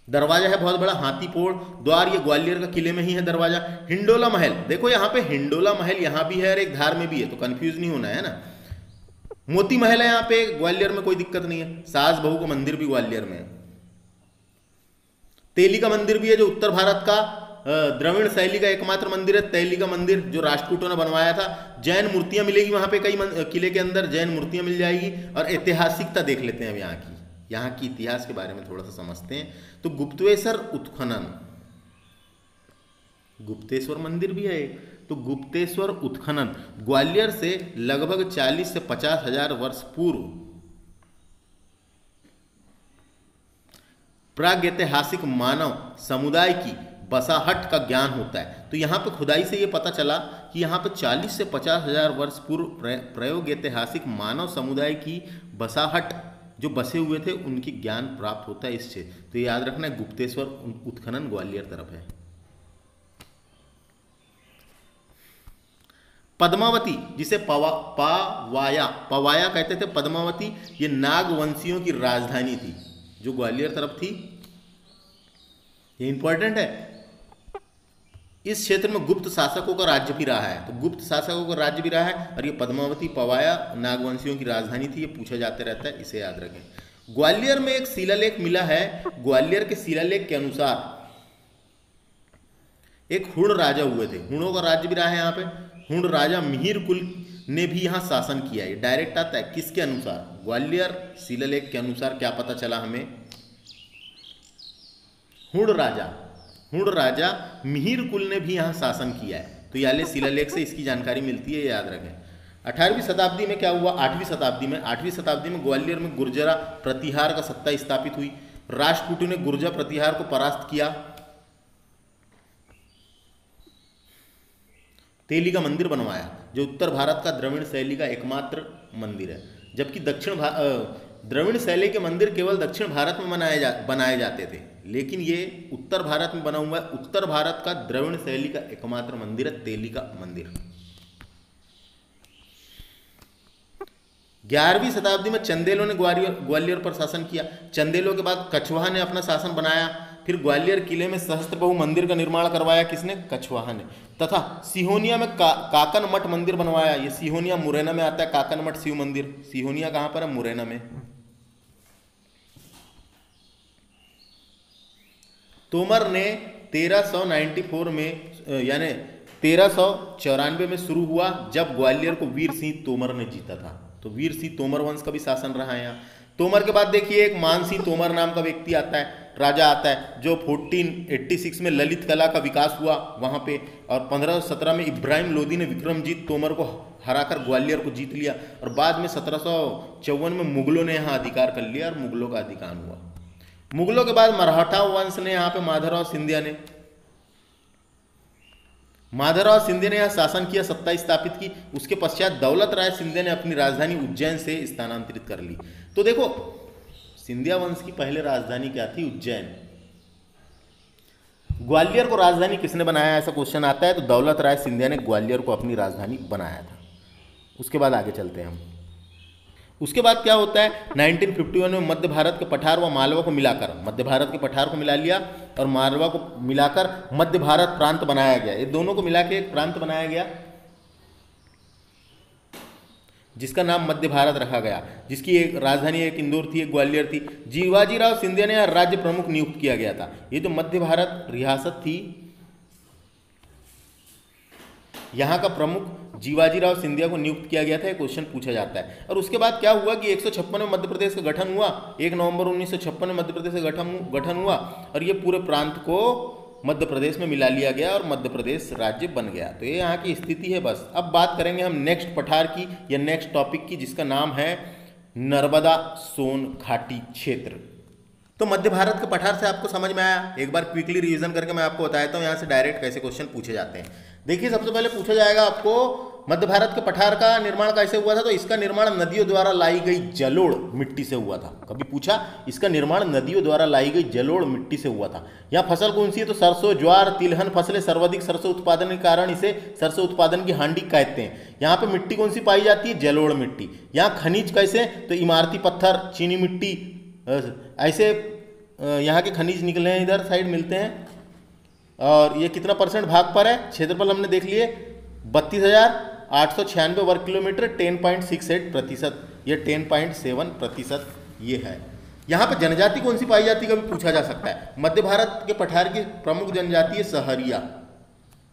दरवाजा है बहुत बड़ा, हाथी फोड़ द्वार, ये ग्वालियर का किले में ही है दरवाजा। हिंडोला महल देखो, यहाँ पे हिंडोला महल यहाँ भी है और एक धार में भी है, तो कंफ्यूज नहीं होना है ना। मोती महल है यहाँ पे ग्वालियर में, कोई दिक्कत नहीं है। सास बहू का मंदिर भी ग्वालियर में है। तेली का मंदिर भी है, जो उत्तर भारत का द्रविड़ शैली का एकमात्र मंदिर है, तेली का मंदिर, जो राष्ट्रकूटों ने बनवाया था। जैन मूर्तियां मिलेगी वहां पे, कई किले के अंदर जैन मूर्तियां मिल जाएगी। और ऐतिहासिकता देख लेते हैं अब यहाँ की इतिहास के बारे में थोड़ा सा समझते हैं। तो गुप्तेश्वर उत्खनन, गुप्तेश्वर मंदिर भी है। तो गुप्तेश्वर उत्खनन ग्वालियर से लगभग 40 से 50 हजार वर्ष पूर्व प्रागैतिहासिक मानव समुदाय की बसाहट का ज्ञान होता है। तो यहाँ पे खुदाई से ये पता चला कि यहाँ पे 40 से 50 हजार वर्ष पूर्व प्रयोग ऐतिहासिक मानव समुदाय की बसाहट, जो बसे हुए थे, उनकी ज्ञान प्राप्त होता है इससे। तो ये याद रखना है, गुप्तेश्वर उत्खनन ग्वालियर तरफ है। पद्मावती, जिसे पवाया कहते थे, पद्मावती ये नागवंशियों की राजधानी थी, जो ग्वालियर तरफ थी। ये इंपॉर्टेंट है। इस क्षेत्र में गुप्त शासकों का राज्य भी रहा है, तो गुप्त शासकों का राज्य भी रहा है। और ये पद्मावती पवाया नागवंशियों की राजधानी थी, ये पूछा जाते रहता है, इसे याद रखें। ग्वालियर में एक शिलालेख मिला है। ग्वालियर के शिलालेख के अनुसार एक हुण राजा हुए थे, हुणों का राज्य भी रहा है यहाँ पे। हुण राजा मिहिर कुल ने भी यहाँ शासन किया है। डायरेक्ट आता है किसके अनुसार? ग्वालियर शिलालेख के अनुसार क्या पता चला हमें? हुण राजा मिहिर कुल ने भी यहाँ शासन किया है। तो याले शिलालेख से इसकी जानकारी मिलती है, याद रखें। 18वीं शताब्दी में क्या हुआ? 8वीं शताब्दी में ग्वालियर में गुर्जरा प्रतिहार का सत्ता स्थापित हुई। राष्ट्रकूटों ने गुर्जर प्रतिहार को परास्त किया। तेली का मंदिर बनवाया, जो उत्तर भारत का द्रविड़ शैली का एकमात्र मंदिर है। जबकि द्रविड़ शैली के मंदिर केवल दक्षिण भारत में बनाए जाते थे, लेकिन ये उत्तर भारत में बना हुआ है। उत्तर भारत का द्रविड़ शैली का एकमात्र मंदिर है तेली का मंदिर। 11वीं शताब्दी में चंदेलों ने ग्वालियर पर शासन किया। चंदेलों के बाद कछवाहा ने अपना शासन बनाया। फिर ग्वालियर किले में सहस्त्रबाहु मंदिर का निर्माण करवाया, किसने? कछवाहा ने। तथा सिहोनिया में काकन मठ मंदिर बनवाया। ये सिहोनिया मुरैना में आता है, काकन मठ शिव मंदिर। सिहोनिया कहाँ पर है? मुरैना में। तोमर ने 1394 में यानी 1394 में शुरू हुआ, जब ग्वालियर को वीर सिंह तोमर ने जीता था। तो वीर सिंह तोमर वंश का भी शासन रहा है यहाँ। तोमर के बाद देखिए एक मान सिंह तोमर नाम का व्यक्ति आता है, राजा आता है, जो 1486 में ललित कला का विकास हुआ वहाँ पे, और 1517 में इब्राहिम लोदी ने विक्रमजीत तोमर को हराकर ग्वालियर को जीत लिया, और बाद में 1754 में मुगलों ने यहाँ अधिकार कर लिया और मुगलों का अधिकार हुआ। मुगलों के बाद मराठा वंश ने यहाँ पे माधवराव सिंधिया ने यहाँ शासन किया, सत्ता स्थापित की। उसके पश्चात दौलत राय सिंधिया ने अपनी राजधानी उज्जैन से स्थानांतरित कर ली। तो देखो सिंधिया वंश की पहले राजधानी क्या थी? उज्जैन। ग्वालियर को राजधानी किसने बनाया, ऐसा क्वेश्चन आता है, तो दौलत राय सिंधिया ने ग्वालियर को अपनी राजधानी बनाया था। उसके बाद आगे चलते हैं हम। उसके बाद क्या होता है? 1951 में मध्य भारत के पठार व मालवा को मिलाकर, मध्य भारत के पठार को मिला लिया और मालवा को मिलाकर मध्य भारत प्रांत बनाया गया। ये दोनों को मिला के एक प्रांत बनाया गया, जिसका नाम मध्य भारत रखा गया, जिसकी एक राजधानी एक इंदौर थी, एक ग्वालियर थी। जीवाजीराव सिंधिया ने राज्य प्रमुख नियुक्त किया गया था। ये जो मध्य भारत रियासत थी, यहाँ का प्रमुख जीवाजीराव सिंधिया को नियुक्त किया गया था। क्वेश्चन पूछा जाता है। और उसके बाद क्या हुआ कि 156 में मध्य प्रदेश का गठन हुआ। 1 नवंबर 1956 में मध्य प्रदेश का गठन हुआ और ये पूरे प्रांत को मध्य प्रदेश में मिला लिया गया और मध्य प्रदेश राज्य बन गया। तो ये यहाँ की स्थिति है। बस अब बात करेंगे हम नेक्स्ट पठार की या नेक्स्ट टॉपिक की, जिसका नाम है नर्मदा सोन घाटी क्षेत्र। तो मध्य भारत के पठार से आपको समझ में आया। एक बार क्विकली रिवीजन करके मैं आपको बताता हूँ यहाँ से डायरेक्ट कैसे क्वेश्चन पूछे जाते हैं। देखिए सबसे पहले पूछा जाएगा आपको मध्य भारत के पठार का निर्माण कैसे हुआ था। तो इसका निर्माण नदियों द्वारा लाई गई जलोढ़ मिट्टी से हुआ था। कभी पूछा, इसका निर्माण नदियों द्वारा लाई गई जलोढ़ मिट्टी से हुआ था। यहाँ फसल कौन सी है? तो सरसों, ज्वार, तिलहन फसलें सर्वाधिक सरसों उत्पादन के कारण इसे सरसों उत्पादन की हांडी कहते हैं। यहाँ पे मिट्टी कौन सी पाई जाती है? जलोढ़ मिट्टी। यहाँ खनिज कैसे? तो इमारती पत्थर, चीनी मिट्टी, ऐसे यहाँ के खनिज निकले हैं, इधर साइड मिलते हैं। और ये कितना परसेंट भाग पर है? क्षेत्रफल हमने देख लिए 32,896 वर्ग किलोमीटर, 10.68%। ये 10.7% ये है। यहाँ पे जनजाति कौन सी पाई जाती है? कभी पूछा जा सकता है। मध्य भारत के पठार की प्रमुख जनजाति है सहरिया।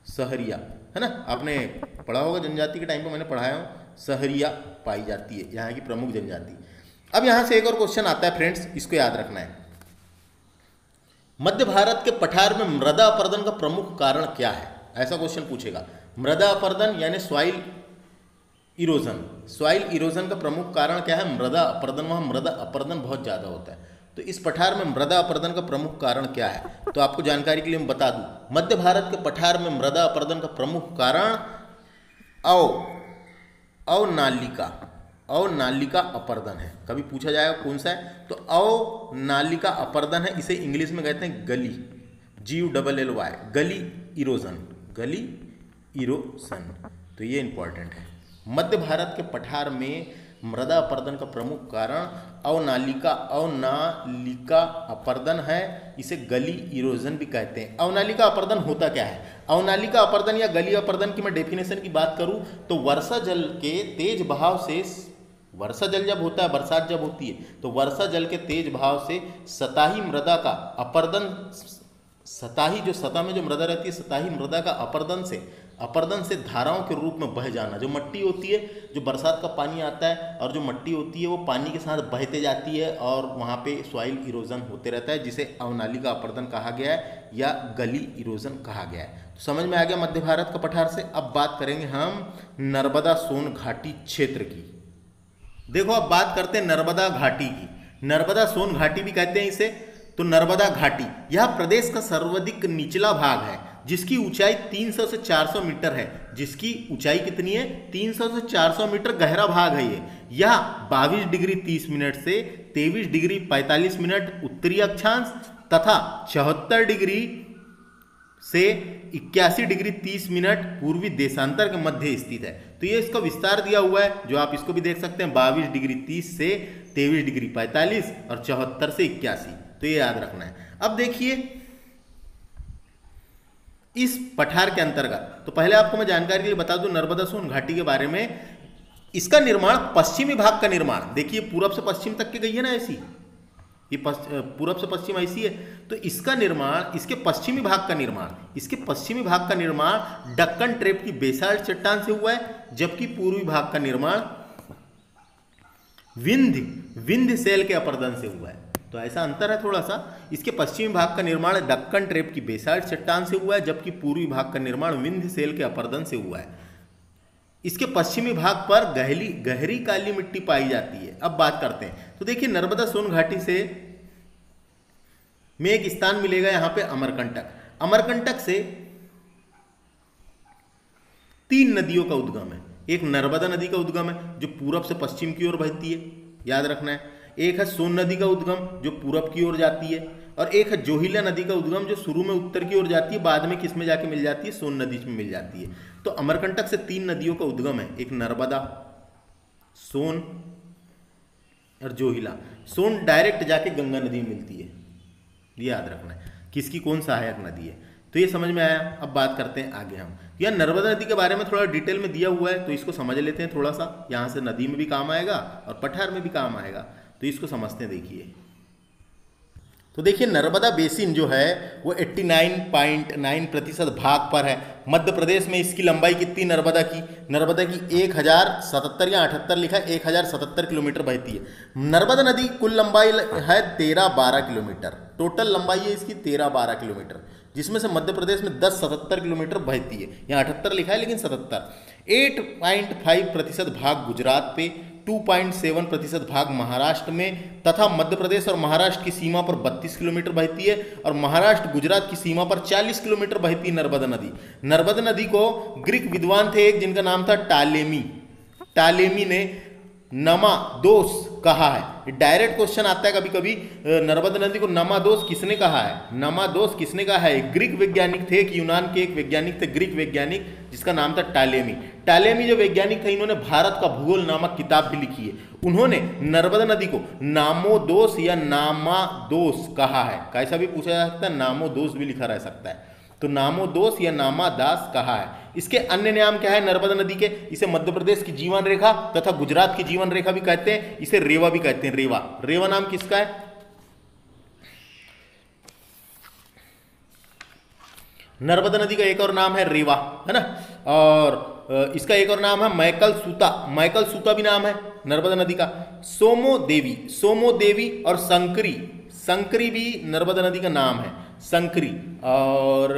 सहरिया है ना, आपने पढ़ा होगा जनजाति के टाइम पे, मैंने पढ़ाया हूँ। सहरिया पाई जाती है यहाँ की प्रमुख जनजाति। अब यहाँ से एक और क्वेश्चन आता है फ्रेंड्स, इसको याद रखना है। मध्य भारत के पठार में मृदा अपरदन का प्रमुख कारण क्या है? ऐसा क्वेश्चन पूछेगा। मृदा अपरदन यानी सॉइल इरोजन। सॉइल इरोजन का प्रमुख कारण क्या है? मृदा अपरदन। वहाँ मृदा अपरदन बहुत ज़्यादा होता है। तो इस पठार में मृदा अपरदन का प्रमुख कारण क्या है? तो आपको जानकारी के लिए मैं बता दूं, मध्य भारत के पठार में मृदा अपरदन का प्रमुख कारण अवनालिका अपरदन है। कभी पूछा जाएगा कौन सा है? तो अवनालिका अपरदन है। इसे इंग्लिश में कहते हैं गली, GULLY, गली इरोजन, गली इरोजन। तो ये इंपॉर्टेंट है। मध्य भारत के पठार में मृदा अपरदन का प्रमुख कारण अवनालिका अपरदन है। इसे गली इरोजन भी कहते हैं। अवनालिका अपरदन होता क्या है? अवनालिका अपरदन या गली अपरदन की मैं डेफिनेशन की बात करूं तो वर्षा जल के तेज बहाव से, वर्षा जल जब होता है, बरसात जब होती है, तो वर्षा जल के तेज बहाव से सतही मृदा का अपरदन, सतही जो सतह में जो मृदा रहती है, सतही मृदा का अपरदन से धाराओं के रूप में बह जाना। जो मट्टी होती है, जो बरसात का पानी आता है और जो मट्टी होती है वो पानी के साथ बहते जाती है और वहाँ पे सॉइल इरोजन होते रहता है, जिसे अवनालिका अपरदन कहा गया है या गली इरोजन कहा गया है। तो समझ में आ गया मध्य भारत का पठार से। अब बात करेंगे हम नर्मदा सोन घाटी क्षेत्र की। देखो अब बात करते हैं नर्मदा घाटी की। नर्मदा सोन घाटी भी कहते हैं इसे। तो नर्मदा घाटी यह प्रदेश का सर्वाधिक निचला भाग है। जिसकी ऊंचाई 300 से 400 मीटर है। जिसकी ऊंचाई कितनी है? 300 से 400 मीटर गहरा भाग है ये। यह 22 डिग्री 30 मिनट से 23 डिग्री 45 मिनट उत्तरी अक्षांश तथा 74 डिग्री से 81 डिग्री 30 मिनट पूर्वी देशांतर के मध्य स्थित है। तो ये इसका विस्तार दिया हुआ है, जो आप इसको भी देख सकते हैं, 22 डिग्री 30 से 23 डिग्री 45 और 74 से 81। तो ये याद रखना है। अब देखिए इस पठार के अंतर्गत, तो पहले आपको मैं जानकारी के लिए बता दूं नर्मदा सोन घाटी के बारे में। इसका निर्माण पश्चिमी भाग का निर्माण, देखिए पूरब से पश्चिम तक की गई है ना ऐसी, ये पूरब से पश्चिम ऐसी है। तो इसका निर्माण, इसके पश्चिमी भाग का निर्माण डक्कन ट्रेप की बेसाल्ट चट्टान से हुआ है, जबकि पूर्वी भाग का निर्माण विंध्य सेल के अपरदन से हुआ है। तो ऐसा अंतर है थोड़ा सा। इसके पश्चिमी भाग का निर्माण डक्कन ट्रेप की बेसाल्ट चट्टान से हुआ है, जबकि पूर्वी भाग का निर्माण विंध्य सेल के अपरदन से हुआ है। इसके पश्चिमी भाग पर गहरी काली मिट्टी पाई जाती है। अब बात करते हैं, तो देखिए नर्मदा सोन घाटी से में एक स्थान मिलेगा यहाँ पे अमरकंटक। अमरकंटक से 3 नदियों का उद्गम है। एक नर्मदा नदी का उद्गम है जो पूरब से पश्चिम की ओर बहती है, याद रखना है। एक है सोन नदी का उद्गम जो पूरब की ओर जाती है, और एक है जोहिला नदी का उद्गम जो शुरू में उत्तर की ओर जाती है, बाद में किस में जाके मिल जाती है? सोन नदी में मिल जाती है। तो अमरकंटक से 3 नदियों का उद्गम है, एक नर्मदा, सोन और जोहिला। सोन डायरेक्ट जाके गंगा नदी में मिलती है, ये याद रखना है किसकी कौन सहायक नदी है। तो ये समझ में आया। अब बात करते हैं आगे हम। यह नर्मदा नदी के बारे में थोड़ा डिटेल में दिया हुआ है, तो इसको समझ लेते हैं थोड़ा सा। यहाँ से नदी में भी काम आएगा और पठार में भी काम आएगा, तो इसको समझते हैं। देखिए तो देखिए नर्मदा बेसिन जो है वो 89.9% भाग पर है। मध्य प्रदेश में इसकी लंबाई कितनी नर्मदा की 1077 या 78 लिखा है, 1077 किलोमीटर बहती है। नर्मदा नदी कुल लंबाई है 13-12 किलोमीटर। टोटल लंबाई है इसकी 13-12 किलोमीटर, जिसमें से मध्य प्रदेश में 10-77 किलोमीटर बहती है। यहाँ 78 लिखा है लेकिन 77। 8.5% भाग गुजरात पे, 2.7% भाग महाराष्ट्र में तथा मध्य प्रदेश और महाराष्ट्र की सीमा पर 32 किलोमीटर बहती है, और महाराष्ट्र गुजरात की सीमा पर 40 किलोमीटर बहती है नर्मदा नदी। नर्मदा नदी को ग्रीक विद्वान थे एक, जिनका नाम था टालेमी। टालेमी ने नमादोस कहा है। डायरेक्ट क्वेश्चन आता है कभी कभी, नर्मदा नदी को नमादोस किसने कहा है? नमादोस किसने कहा है? ग्रीक वैज्ञानिक थे, कि यूनान के एक वैज्ञानिक थे, ग्रीक वैज्ञानिक, जिसका नाम था टालेमी। टालेमी जो वैज्ञानिक थे, इन्होंने भारत का भूगोल नामक किताब भी लिखी है। उन्होंने नर्मदा नदी को नामोदोस या नामादोस कहा है। कैसा भी पूछा जा सकता है, नामोदोस भी लिखा रह सकता है, तो नामोदोस या नामादास कहा है। इसके अन्य नाम क्या है नर्मदा नदी के? इसे मध्य प्रदेश की जीवन रेखा तथा गुजरात की जीवन रेखा भी कहते हैं, इसे रेवा भी कहते हैं। रेवा, रेवा नाम किसका है? नर्मदा नदी का एक और नाम है रेवा, है ना। और इसका एक और नाम है मैकल सूता। मैकल सूता भी नाम है नर्मदा नदी का। सोमो देवी, सोमो देवी और संकरी, संकरी भी नर्मदा नदी का नाम है, संकरी। और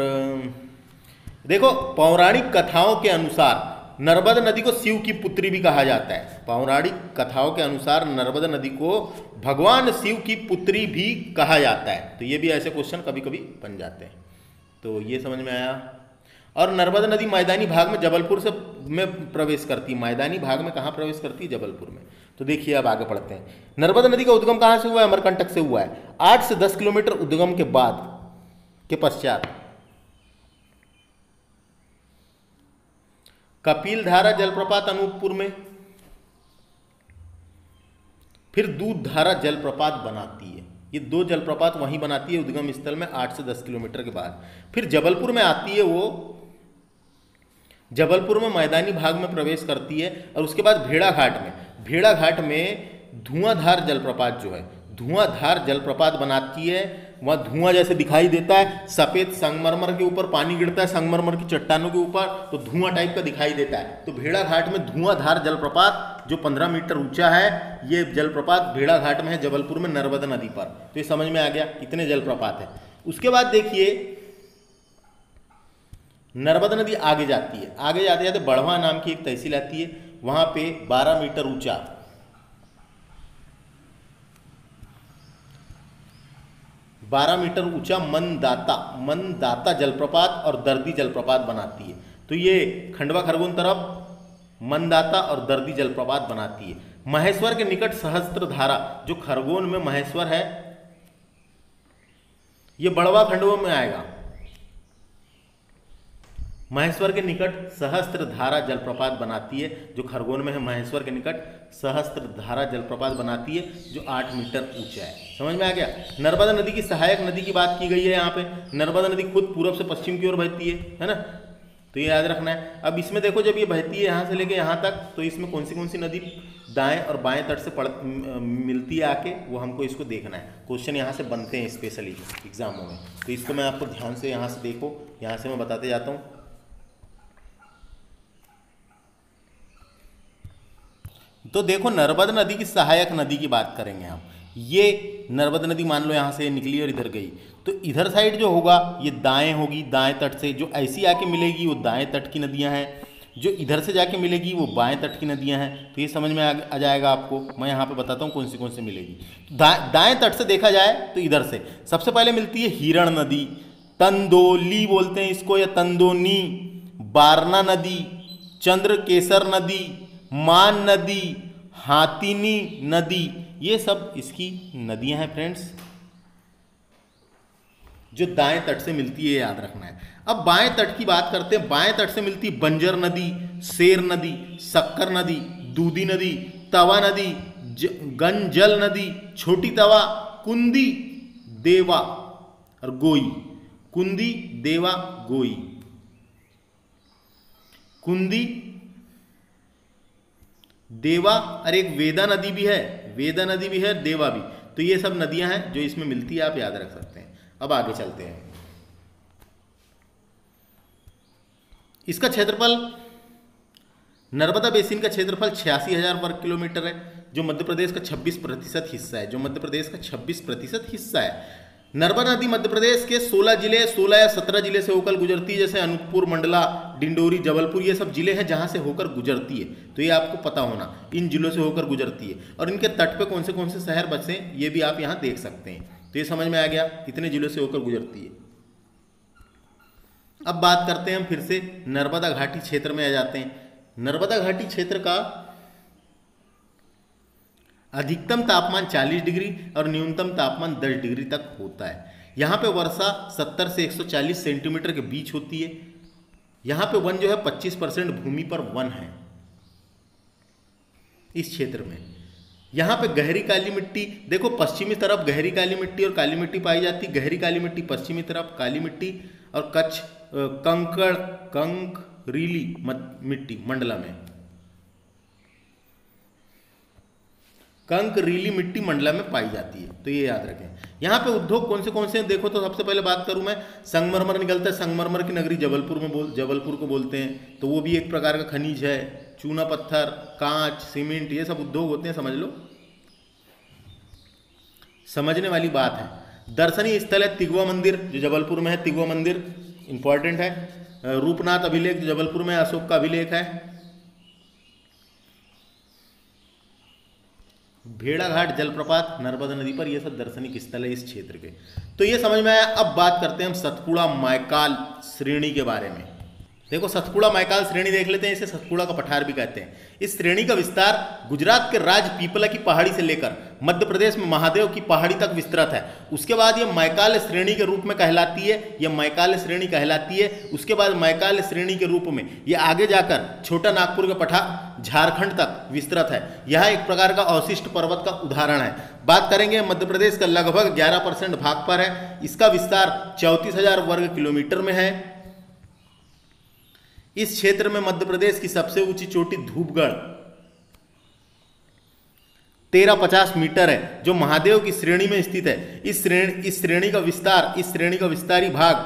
देखो पौराणिक कथाओं के अनुसार नर्मदा नदी को शिव की पुत्री भी कहा जाता है। पौराणिक कथाओं के अनुसार नर्मदा नदी को भगवान शिव की पुत्री भी कहा जाता है। तो ये भी ऐसे क्वेश्चन कभी कभी बन जाते हैं, तो ये समझ में आया। और नर्मदा नदी मैदानी भाग में जबलपुर से में प्रवेश करती है। मैदानी भाग में कहाँ प्रवेश करती है? जबलपुर में। तो देखिए अब आगे पढ़ते हैं। नर्मदा नदी का उद्गम कहाँ से हुआ है? अमरकंटक से हुआ है। 8 से 10 किलोमीटर उद्गम के बाद के पश्चात कपिलधारा जलप्रपात अनूपपुर में, फिर दूधधारा जलप्रपात बनाती है। ये 2 जलप्रपात वहीं बनाती है उद्गम स्थल में 8 से 10 किलोमीटर के बाद। फिर जबलपुर में आती है, वो जबलपुर में मैदानी भाग में प्रवेश करती है। और उसके बाद भेड़ा घाट में धुआंधार जलप्रपात जो है, धुआंधार जलप्रपात बनाती है। वहाँ धुआं जैसे दिखाई देता है, सफ़ेद संगमरमर के ऊपर पानी गिरता है, संगमरमर की चट्टानों के ऊपर, तो धुआं टाइप का दिखाई देता है। तो भेड़ा घाट में धुआंधार जलप्रपात जो 15 मीटर ऊंचा है, ये जलप्रपात भेड़ा घाट में है जबलपुर में नर्मदा नदी पर। तो ये समझ में आ गया, इतने जलप्रपात है। उसके बाद देखिए नर्मदा नदी आगे जाती है। आगे जाते जाते बढ़वा नाम की एक तहसील आती है, वहाँ पे 12 मीटर ऊंचा 12 मीटर ऊंचा मनदाता जलप्रपात और दर्दी जलप्रपात बनाती है। तो ये खंडवा खरगोन तरफ मनदाता और दर्दी जलप्रपात बनाती है। महेश्वर के निकट सहस्त्रधारा, जो खरगोन में महेश्वर है, ये बड़वा खंडवा में आएगा। महेश्वर के निकट सहस्त्रधारा जलप्रपात बनाती है, जो खरगोन में है। महेश्वर के निकट सहस्त्रधारा जलप्रपात बनाती है, जो 8 मीटर ऊंचा है। समझ में आ गया। नर्मदा नदी की सहायक नदी की बात की गई है यहाँ पे। नर्मदा नदी खुद पूर्व से पश्चिम की ओर बहती है ना, तो ये याद रखना है। अब इसमें देखो, जब ये बहती है यहाँ से लेके यहाँ तक, तो इसमें कौन सी नदी दाएं और बाएं तट से मिलती है आके, वो हमको इसको देखना है। क्वेश्चन यहाँ से बनते हैं स्पेशली एग्जामों में, तो इसको मैं आपको ध्यान से यहाँ से देखो, यहाँ से मैं बताते जाता हूँ। तो देखो, नर्मदा नदी की सहायक नदी की बात करेंगे हम। ये नर्मदा नदी मान लो यहाँ से निकली और इधर गई, तो इधर साइड जो होगा ये दाएं होगी, दाएं तट से जो ऐसी आके मिलेगी वो दाएं तट की नदियाँ हैं, जो इधर से जाके मिलेगी वो बाएं तट की नदियाँ हैं। तो ये समझ में आ जाएगा आपको। मैं यहाँ पे बताता हूँ कौन सी मिलेगी। दाएं तट से देखा जाए तो इधर से सबसे पहले मिलती है हिरण नदी, तंदोली बोलते हैं इसको, या तंदोनी, बारना नदी, चंद्रकेसर नदी, मान नदी, हाथीनी नदी, ये सब इसकी नदियां हैं फ्रेंड्स, जो दाएं तट से मिलती है, याद रखना है। अब बाएं तट की बात करते हैं। बाएं तट से मिलती बंजर नदी, शेर नदी, शक्कर नदी, दूधी नदी, तवा नदी, गंजल नदी, छोटी तवा, कुंदी, देवा और गोई। कुंदी, देवा, गोई। कुंदी, देवा और एक वेदा नदी भी है, वेदा नदी भी है, देवा भी। तो ये सब नदियां हैं जो इसमें मिलती है, आप याद रख सकते हैं। अब आगे चलते हैं। इसका क्षेत्रफल, नर्मदा बेसिन का क्षेत्रफल 86,000 वर्ग किलोमीटर है, जो मध्य प्रदेश का 26% हिस्सा है, जो मध्य प्रदेश का 26% हिस्सा है। नर्मदा नदी मध्य प्रदेश के 16 या 17 जिले से होकर गुजरती है, जैसे अनूपपुर, मंडला, डिंडोरी, जबलपुर, ये सब जिले हैं जहां से होकर गुजरती है। तो ये आपको पता होना, इन जिलों से होकर गुजरती है। और इनके तट पे कौन से शहर बसे हैं, ये भी आप यहाँ देख सकते हैं। तो ये समझ में आ गया, कितने जिलों से होकर गुजरती है। अब बात करते हैं हम फिर से नर्मदा घाटी क्षेत्र में आ जाते हैं। नर्मदा घाटी क्षेत्र का अधिकतम तापमान 40 डिग्री और न्यूनतम तापमान 10 डिग्री तक होता है। यहाँ पे वर्षा 70 से 140 सेंटीमीटर के बीच होती है। यहाँ पे वन जो है 25% भूमि पर वन है इस क्षेत्र में। यहाँ पे गहरी काली मिट्टी, देखो पश्चिमी तरफ गहरी काली मिट्टी और काली मिट्टी पाई जाती है। गहरी काली मिट्टी पश्चिमी तरफ, काली मिट्टी और कच्छ कंकरीली मिट्टी मंडला में। कंकरीली मिट्टी मंडला में पाई जाती है, तो ये याद रखें। यहाँ पे उद्योग कौन से देखो, तो सबसे पहले बात करूँ मैं, संगमरमर निकलता है। संगमरमर की नगरी जबलपुर को बोलते हैं, तो वो भी एक प्रकार का खनिज है। चूना पत्थर, कांच, सीमेंट, ये सब उद्योग होते हैं, समझ लो, समझने वाली बात है। दर्शनीय स्थल है तिगवा मंदिर, जो जबलपुर में है। तिगवा मंदिर इंपॉर्टेंट है। रूपनाथ अभिलेख जो जबलपुर में, अशोक का अभिलेख है। भेड़ाघाट जलप्रपात नर्मदा नदी पर, यह सब दर्शनिक स्थल है इस क्षेत्र के। तो ये समझ में आया। अब बात करते हैं हम सतपुड़ा मायकाल श्रेणी के बारे में। देखो, सतपुड़ा मायकाल श्रेणी देख लेते हैं। इसे सतपुड़ा का पठार भी कहते हैं। इस श्रेणी का विस्तार गुजरात के राज पीपला की पहाड़ी से लेकर मध्य प्रदेश में महादेव की पहाड़ी तक विस्तृत है। उसके बाद यह मायकाल श्रेणी के रूप में कहलाती है। यह मायकाल श्रेणी कहलाती है। उसके बाद मायकाल श्रेणी के रूप में यह आगे जाकर छोटा नागपुर के पठार झारखंड तक विस्तृत है। यह एक प्रकार का अवशिष्ट पर्वत का उदाहरण है। बात करेंगे मध्य प्रदेश का लगभग 11% भाग पर है। इसका विस्तार 34,000 वर्ग किलोमीटर में है। इस क्षेत्र में मध्य प्रदेश की सबसे ऊंची चोटी धूपगढ़ 1350 मीटर है, जो महादेव की श्रेणी में स्थित है। इस श्रेणी का विस्तारी भाग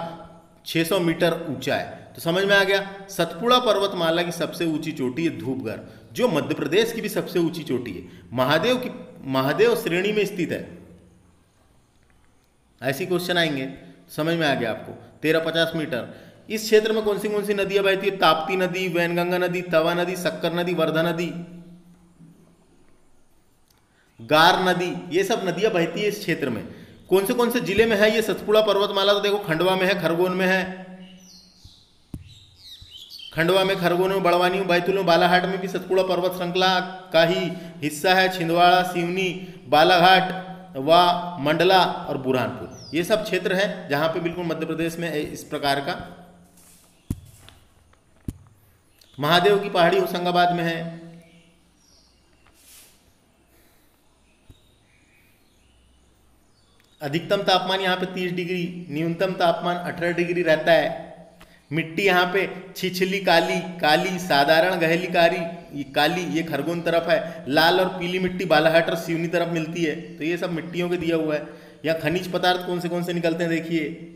600 मीटर ऊंचा है। तो समझ में आ गया। सतपुड़ा पर्वतमाला की सबसे ऊंची चोटी है धूपगढ़, जो मध्य प्रदेश की भी सबसे ऊंची चोटी है। महादेव श्रेणी में स्थित है। ऐसी क्वेश्चन आएंगे, समझ में आ गया आपको। 1350 मीटर। इस क्षेत्र में कौन सी नदियां बहती है? ताप्ती नदी, वैनगंगा नदी, तवा नदी, शक्कर नदी, वर्धा नदी, गार नदी, ये सब नदियां बहती है इस क्षेत्र में। कौन से जिले में है ये सतपुड़ा पर्वतमाला? तो देखो खंडवा में है, खरगोन में है, खंडवा में, खरगोन में, बड़वानी में, बैतूल में, बालाघाट में भी सतपुड़ा पर्वत श्रृंखला का ही हिस्सा है। छिंदवाड़ा, सिवनी, बालाघाट व मंडला और बुरहानपुर, ये सब क्षेत्र है जहाँ पे बिल्कुल मध्य प्रदेश में इस प्रकार का। महादेव की पहाड़ी होशंगाबाद में है। अधिकतम तापमान यहाँ पे 30 डिग्री, न्यूनतम तापमान 18 डिग्री रहता है। मिट्टी यहाँ पे छिछली काली, काली साधारण गहली काली ये खरगोन तरफ है। लाल और पीली मिट्टी बालाघाट और सिवनी तरफ मिलती है। तो ये सब मिट्टियों के दिया हुआ है। यहाँ खनिज पदार्थ कौन से निकलते हैं देखिए।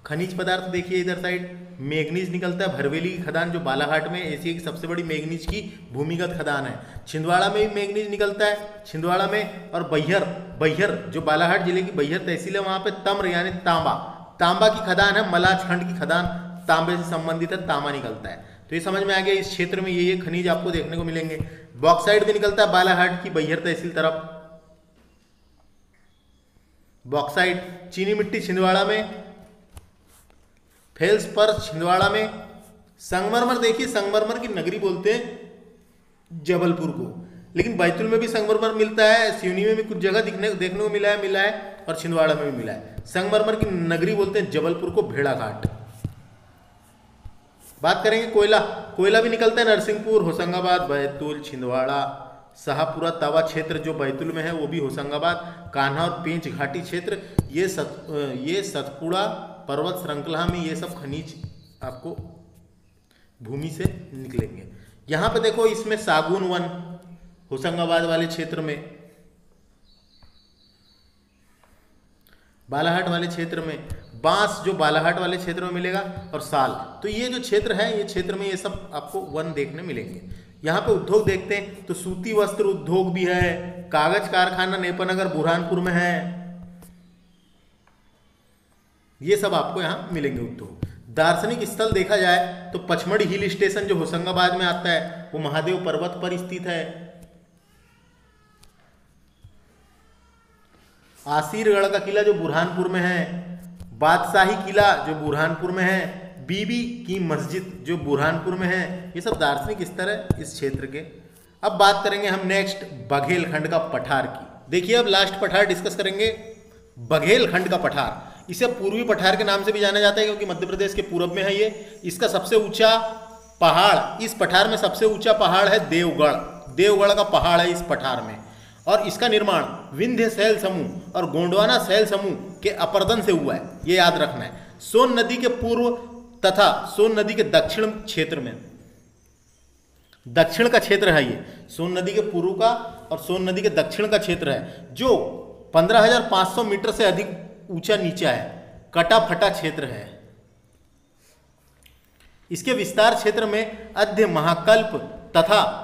खनिज पदार्थ देखिए इधर साइड मैग्नीज निकलता है। भरवेली की खदान जो बालाघाट में एशिया की सबसे बड़ी मैग्नीज की भूमिगत खदान है। छिंदवाड़ा में भी मैग्नीज निकलता है, छिंदवाड़ा में। और बैहर जो बालाघाट जिले की बैहर तहसील है, वहाँ पे तम्र यानी तांबा की खदान है। मलाजखंड की खदान तांबे से संबंधित है, तांबा निकलता है। तो ये समझ में आ गया, इस क्षेत्र में ये खनिज आपको देखने को मिलेंगे। बॉक्साइट भी निकलता है बालाघाट की बैहर तहसील तरफ। बॉक्साइट, चीनी मिट्टी छिंदवाड़ा में, फेल्सपर्स छिंदवाड़ा में। संगमरमर देखिए, संगमरमर की नगरी बोलते हैं जबलपुर को, लेकिन बैतूल में भी संगमरमर मिलता है, सिवनी में भी कुछ जगह देखने को मिला है और छिंदवाड़ा में भी मिला है। संगमरमर की नगरी बोलते हैं जबलपुर को भेड़ाघाट। बात करेंगे कोयला भी निकलता है नरसिंहपुर, होशंगाबाद, बैतूल, छिंदवाड़ा, शाहपुरा तवा क्षेत्र जो बैतूल में है वो भी होशंगाबाद, कान्हा और पेंच घाटी क्षेत्र, ये सतपुड़ा पर्वत श्रृंखला में ये सब खनिज आपको भूमि से निकलेंगे। यहाँ पे देखो, इसमें सागुन वन होशंगाबाद वाले क्षेत्र में, बालाघाट वाले क्षेत्र में, बांस जो बालाघाट वाले क्षेत्र में मिलेगा, और साल। तो ये जो क्षेत्र है, ये क्षेत्र में ये सब आपको वन देखने मिलेंगे। यहाँ पे उद्योग देखते हैं तो सूती वस्त्र उद्योग भी है, कागज कारखाना नेपानगर बुरहानपुर में है, ये सब आपको यहाँ मिलेंगे उद्योग। दार्शनिक स्थल देखा जाए तो पचमढ़ी हिल स्टेशन जो होशंगाबाद में आता है वो महादेव पर्वत पर स्थित है। आसीरगढ़ का किला जो बुरहानपुर में है, बादशाही किला जो बुरहानपुर में है, बीबी की मस्जिद जो बुरहानपुर में है, ये सब दार्शनिक स्थल है इस क्षेत्र के। अब बात करेंगे हम नेक्स्ट बघेलखंड का पठार की। देखिए अब लास्ट पठार डिस्कस करेंगे, बघेलखंड का पठार। इसे पूर्वी पठार के नाम से भी जाना जाता है क्योंकि मध्य प्रदेश के पूर्व में है ये। इसका सबसे ऊंचा पहाड़, इस पठार में सबसे ऊंचा पहाड़ है देवगढ़ का पहाड़ है इस पठार में। और इसका निर्माण विंध्य शैल समूह और गोंडवाना शैल समूह के अपर्दन से हुआ है, ये याद रखना है। सोन नदी के पूर्व तथा सोन नदी के दक्षिण क्षेत्र में, दक्षिण का क्षेत्र है ये, सोन नदी के पूर्व का और सोन नदी के दक्षिण का क्षेत्र है, जो 15,500 मीटर से अधिक ऊंचा नीचा है, कटा फटा क्षेत्र है। इसके विस्तार क्षेत्र में अध्य महाकल्प तथा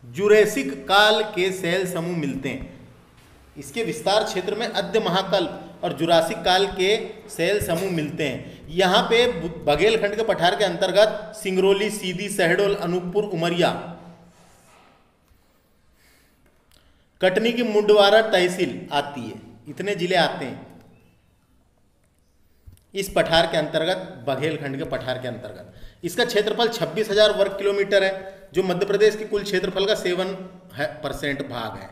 जुरेसिक काल के शैल समूह मिलते हैं। इसके विस्तार क्षेत्र में अध्य महाकल्प और जुरासिक काल के शैल समूह मिलते हैं। यहाँ पे बघेलखंड के पठार के अंतर्गत सिंगरौली, सीधी, शहडोल, अनूपपुर, उमरिया, कटनी की मुंडवारा तहसील आती है, इतने जिले आते हैं इस पठार के अंतर्गत, बघेलखंड के पठार के अंतर्गत। इसका क्षेत्रफल 26,000 वर्ग किलोमीटर है, जो मध्य प्रदेश के कुल क्षेत्रफल का 7% भाग है।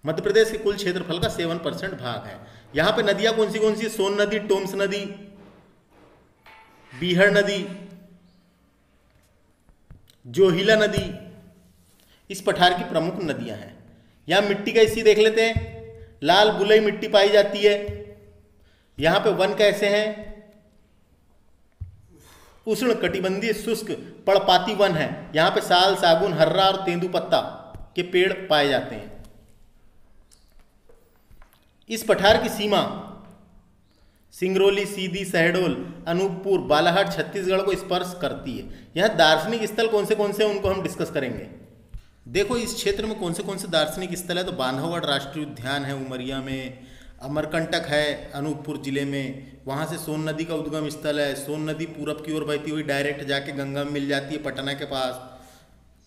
मध्य प्रदेश के कुल क्षेत्रफल का 7% भाग है। यहां पे नदियां कौन सी? सोन नदी, टोम्स नदी, बीहड़ नदी, जोहिला नदी, इस पठार की प्रमुख नदियां हैं। यहां मिट्टी का हिस्सा देख लेते हैं, लाल बुलई मिट्टी पाई जाती है। यहां पे वन कैसे हैं? उष्ण कटिबंधीय शुष्क पर्णपाती वन है। यहां पे साल, सागुन, हर्रा और तेंदुपत्ता के पेड़ पाए जाते हैं। इस पठार की सीमा सिंगरौली, सीधी, शहडोल, अनूपपुर, बालाघाट, छत्तीसगढ़ को स्पर्श करती है। यह दार्शनिक स्थल कौन से उनको हम डिस्कस करेंगे। देखो इस क्षेत्र में कौन से दार्शनिक स्थल है, तो बांधवगढ़ राष्ट्रीय उद्यान है उमरिया में, अमरकंटक है अनूपपुर जिले में, वहाँ से सोन नदी का उद्गम स्थल है। सोन नदी पूरब की ओर बहती हुई डायरेक्ट जाके गंगा में मिल जाती है पटना के पास।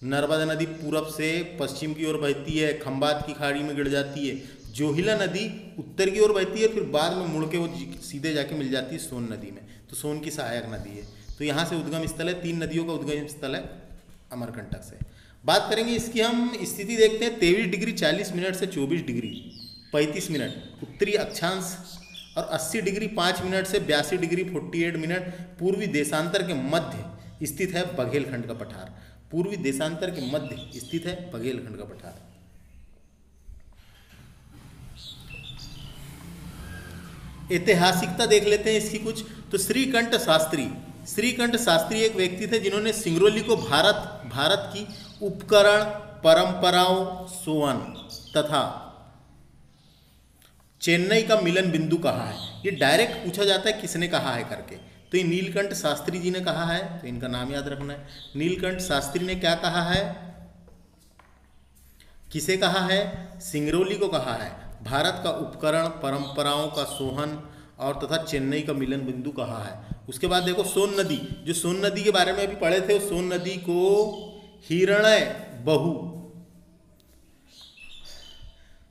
नर्मदा नदी पूरब से पश्चिम की ओर बहती है, खंबात की खाड़ी में गिर जाती है। जोहिला नदी उत्तर की ओर बहती है, फिर बाद में मुड़ के वो सीधे जाके मिल जाती है सोन नदी में, तो सोन की सहायक नदी है। तो यहाँ से उद्गम स्थल है, 3 नदियों का उद्गम स्थल है अमरकंटक से। बात करेंगे इसकी, हम स्थिति देखते हैं। 23 डिग्री 40 मिनट से 24 डिग्री 35 मिनट उत्तरी अक्षांश और 80 डिग्री 5 मिनट से 82 डिग्री 48 मिनट पूर्वी देशांतर के मध्य स्थित है बघेलखंड का पठार। पूर्वी देशांतर के मध्य स्थित है बघेलखंड का पठार। ऐतिहासिकता देख लेते हैं इसकी कुछ। तो श्रीकंठ शास्त्री एक व्यक्ति थे जिन्होंने सिंगरौली को भारत की उपकरण परंपराओं सोवन तथा चेन्नई का मिलन बिंदु कहा है। ये डायरेक्ट पूछा जाता है किसने कहा है करके, तो ये नीलकंठ शास्त्री जी ने कहा है, तो इनका नाम याद रखना है। नीलकंठ शास्त्री ने क्या कहा है, किसे कहा है, सिंगरौली को कहा है भारत का उपकरण परंपराओं का सोहन और तथा चेन्नई का मिलन बिंदु कहा है। उसके बाद देखो सोन नदी, जो सोन नदी के बारे में अभी पढ़े थे, सोन नदी को हिरण्यबहु,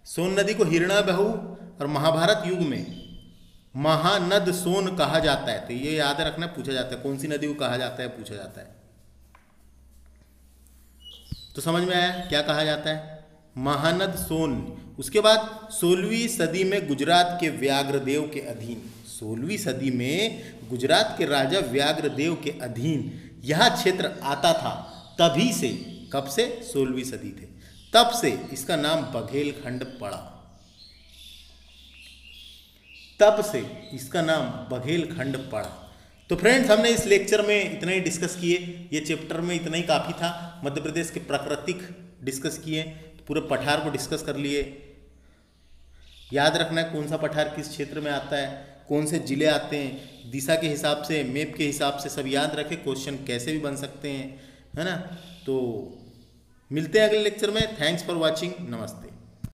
सोन नदी को हिरण्यबहु और महाभारत युग में महानद सोन कहा जाता है। तो ये याद रखना, पूछा जाता है कौन सी नदी को कहा जाता है, पूछा जाता है। तो समझ में आया क्या कहा जाता है, महानद सोन। उसके बाद 16वीं सदी में गुजरात के व्याघ्रदेव के अधीन, 16वीं सदी में गुजरात के राजा व्याघ्रदेव के अधीन यह क्षेत्र आता था। तभी से, कब से, 16वीं सदी थे, तब से इसका नाम बघेलखंड पड़ा, तब से इसका नाम बघेलखंड पड़ा। तो फ्रेंड्स, हमने इस लेक्चर में इतना ही डिस्कस किए, ये चैप्टर में इतना ही काफ़ी था। मध्य प्रदेश के प्राकृतिक डिस्कस किए, पूरे पठार को डिस्कस कर लिए। याद रखना है कौन सा पठार किस क्षेत्र में आता है, कौन से जिले आते हैं, दिशा के हिसाब से, मैप के हिसाब से सब याद रखें। क्वेश्चन कैसे भी बन सकते हैं, है ना। तो मिलते हैं अगले लेक्चर में। थैंक्स फॉर वॉचिंग, नमस्ते।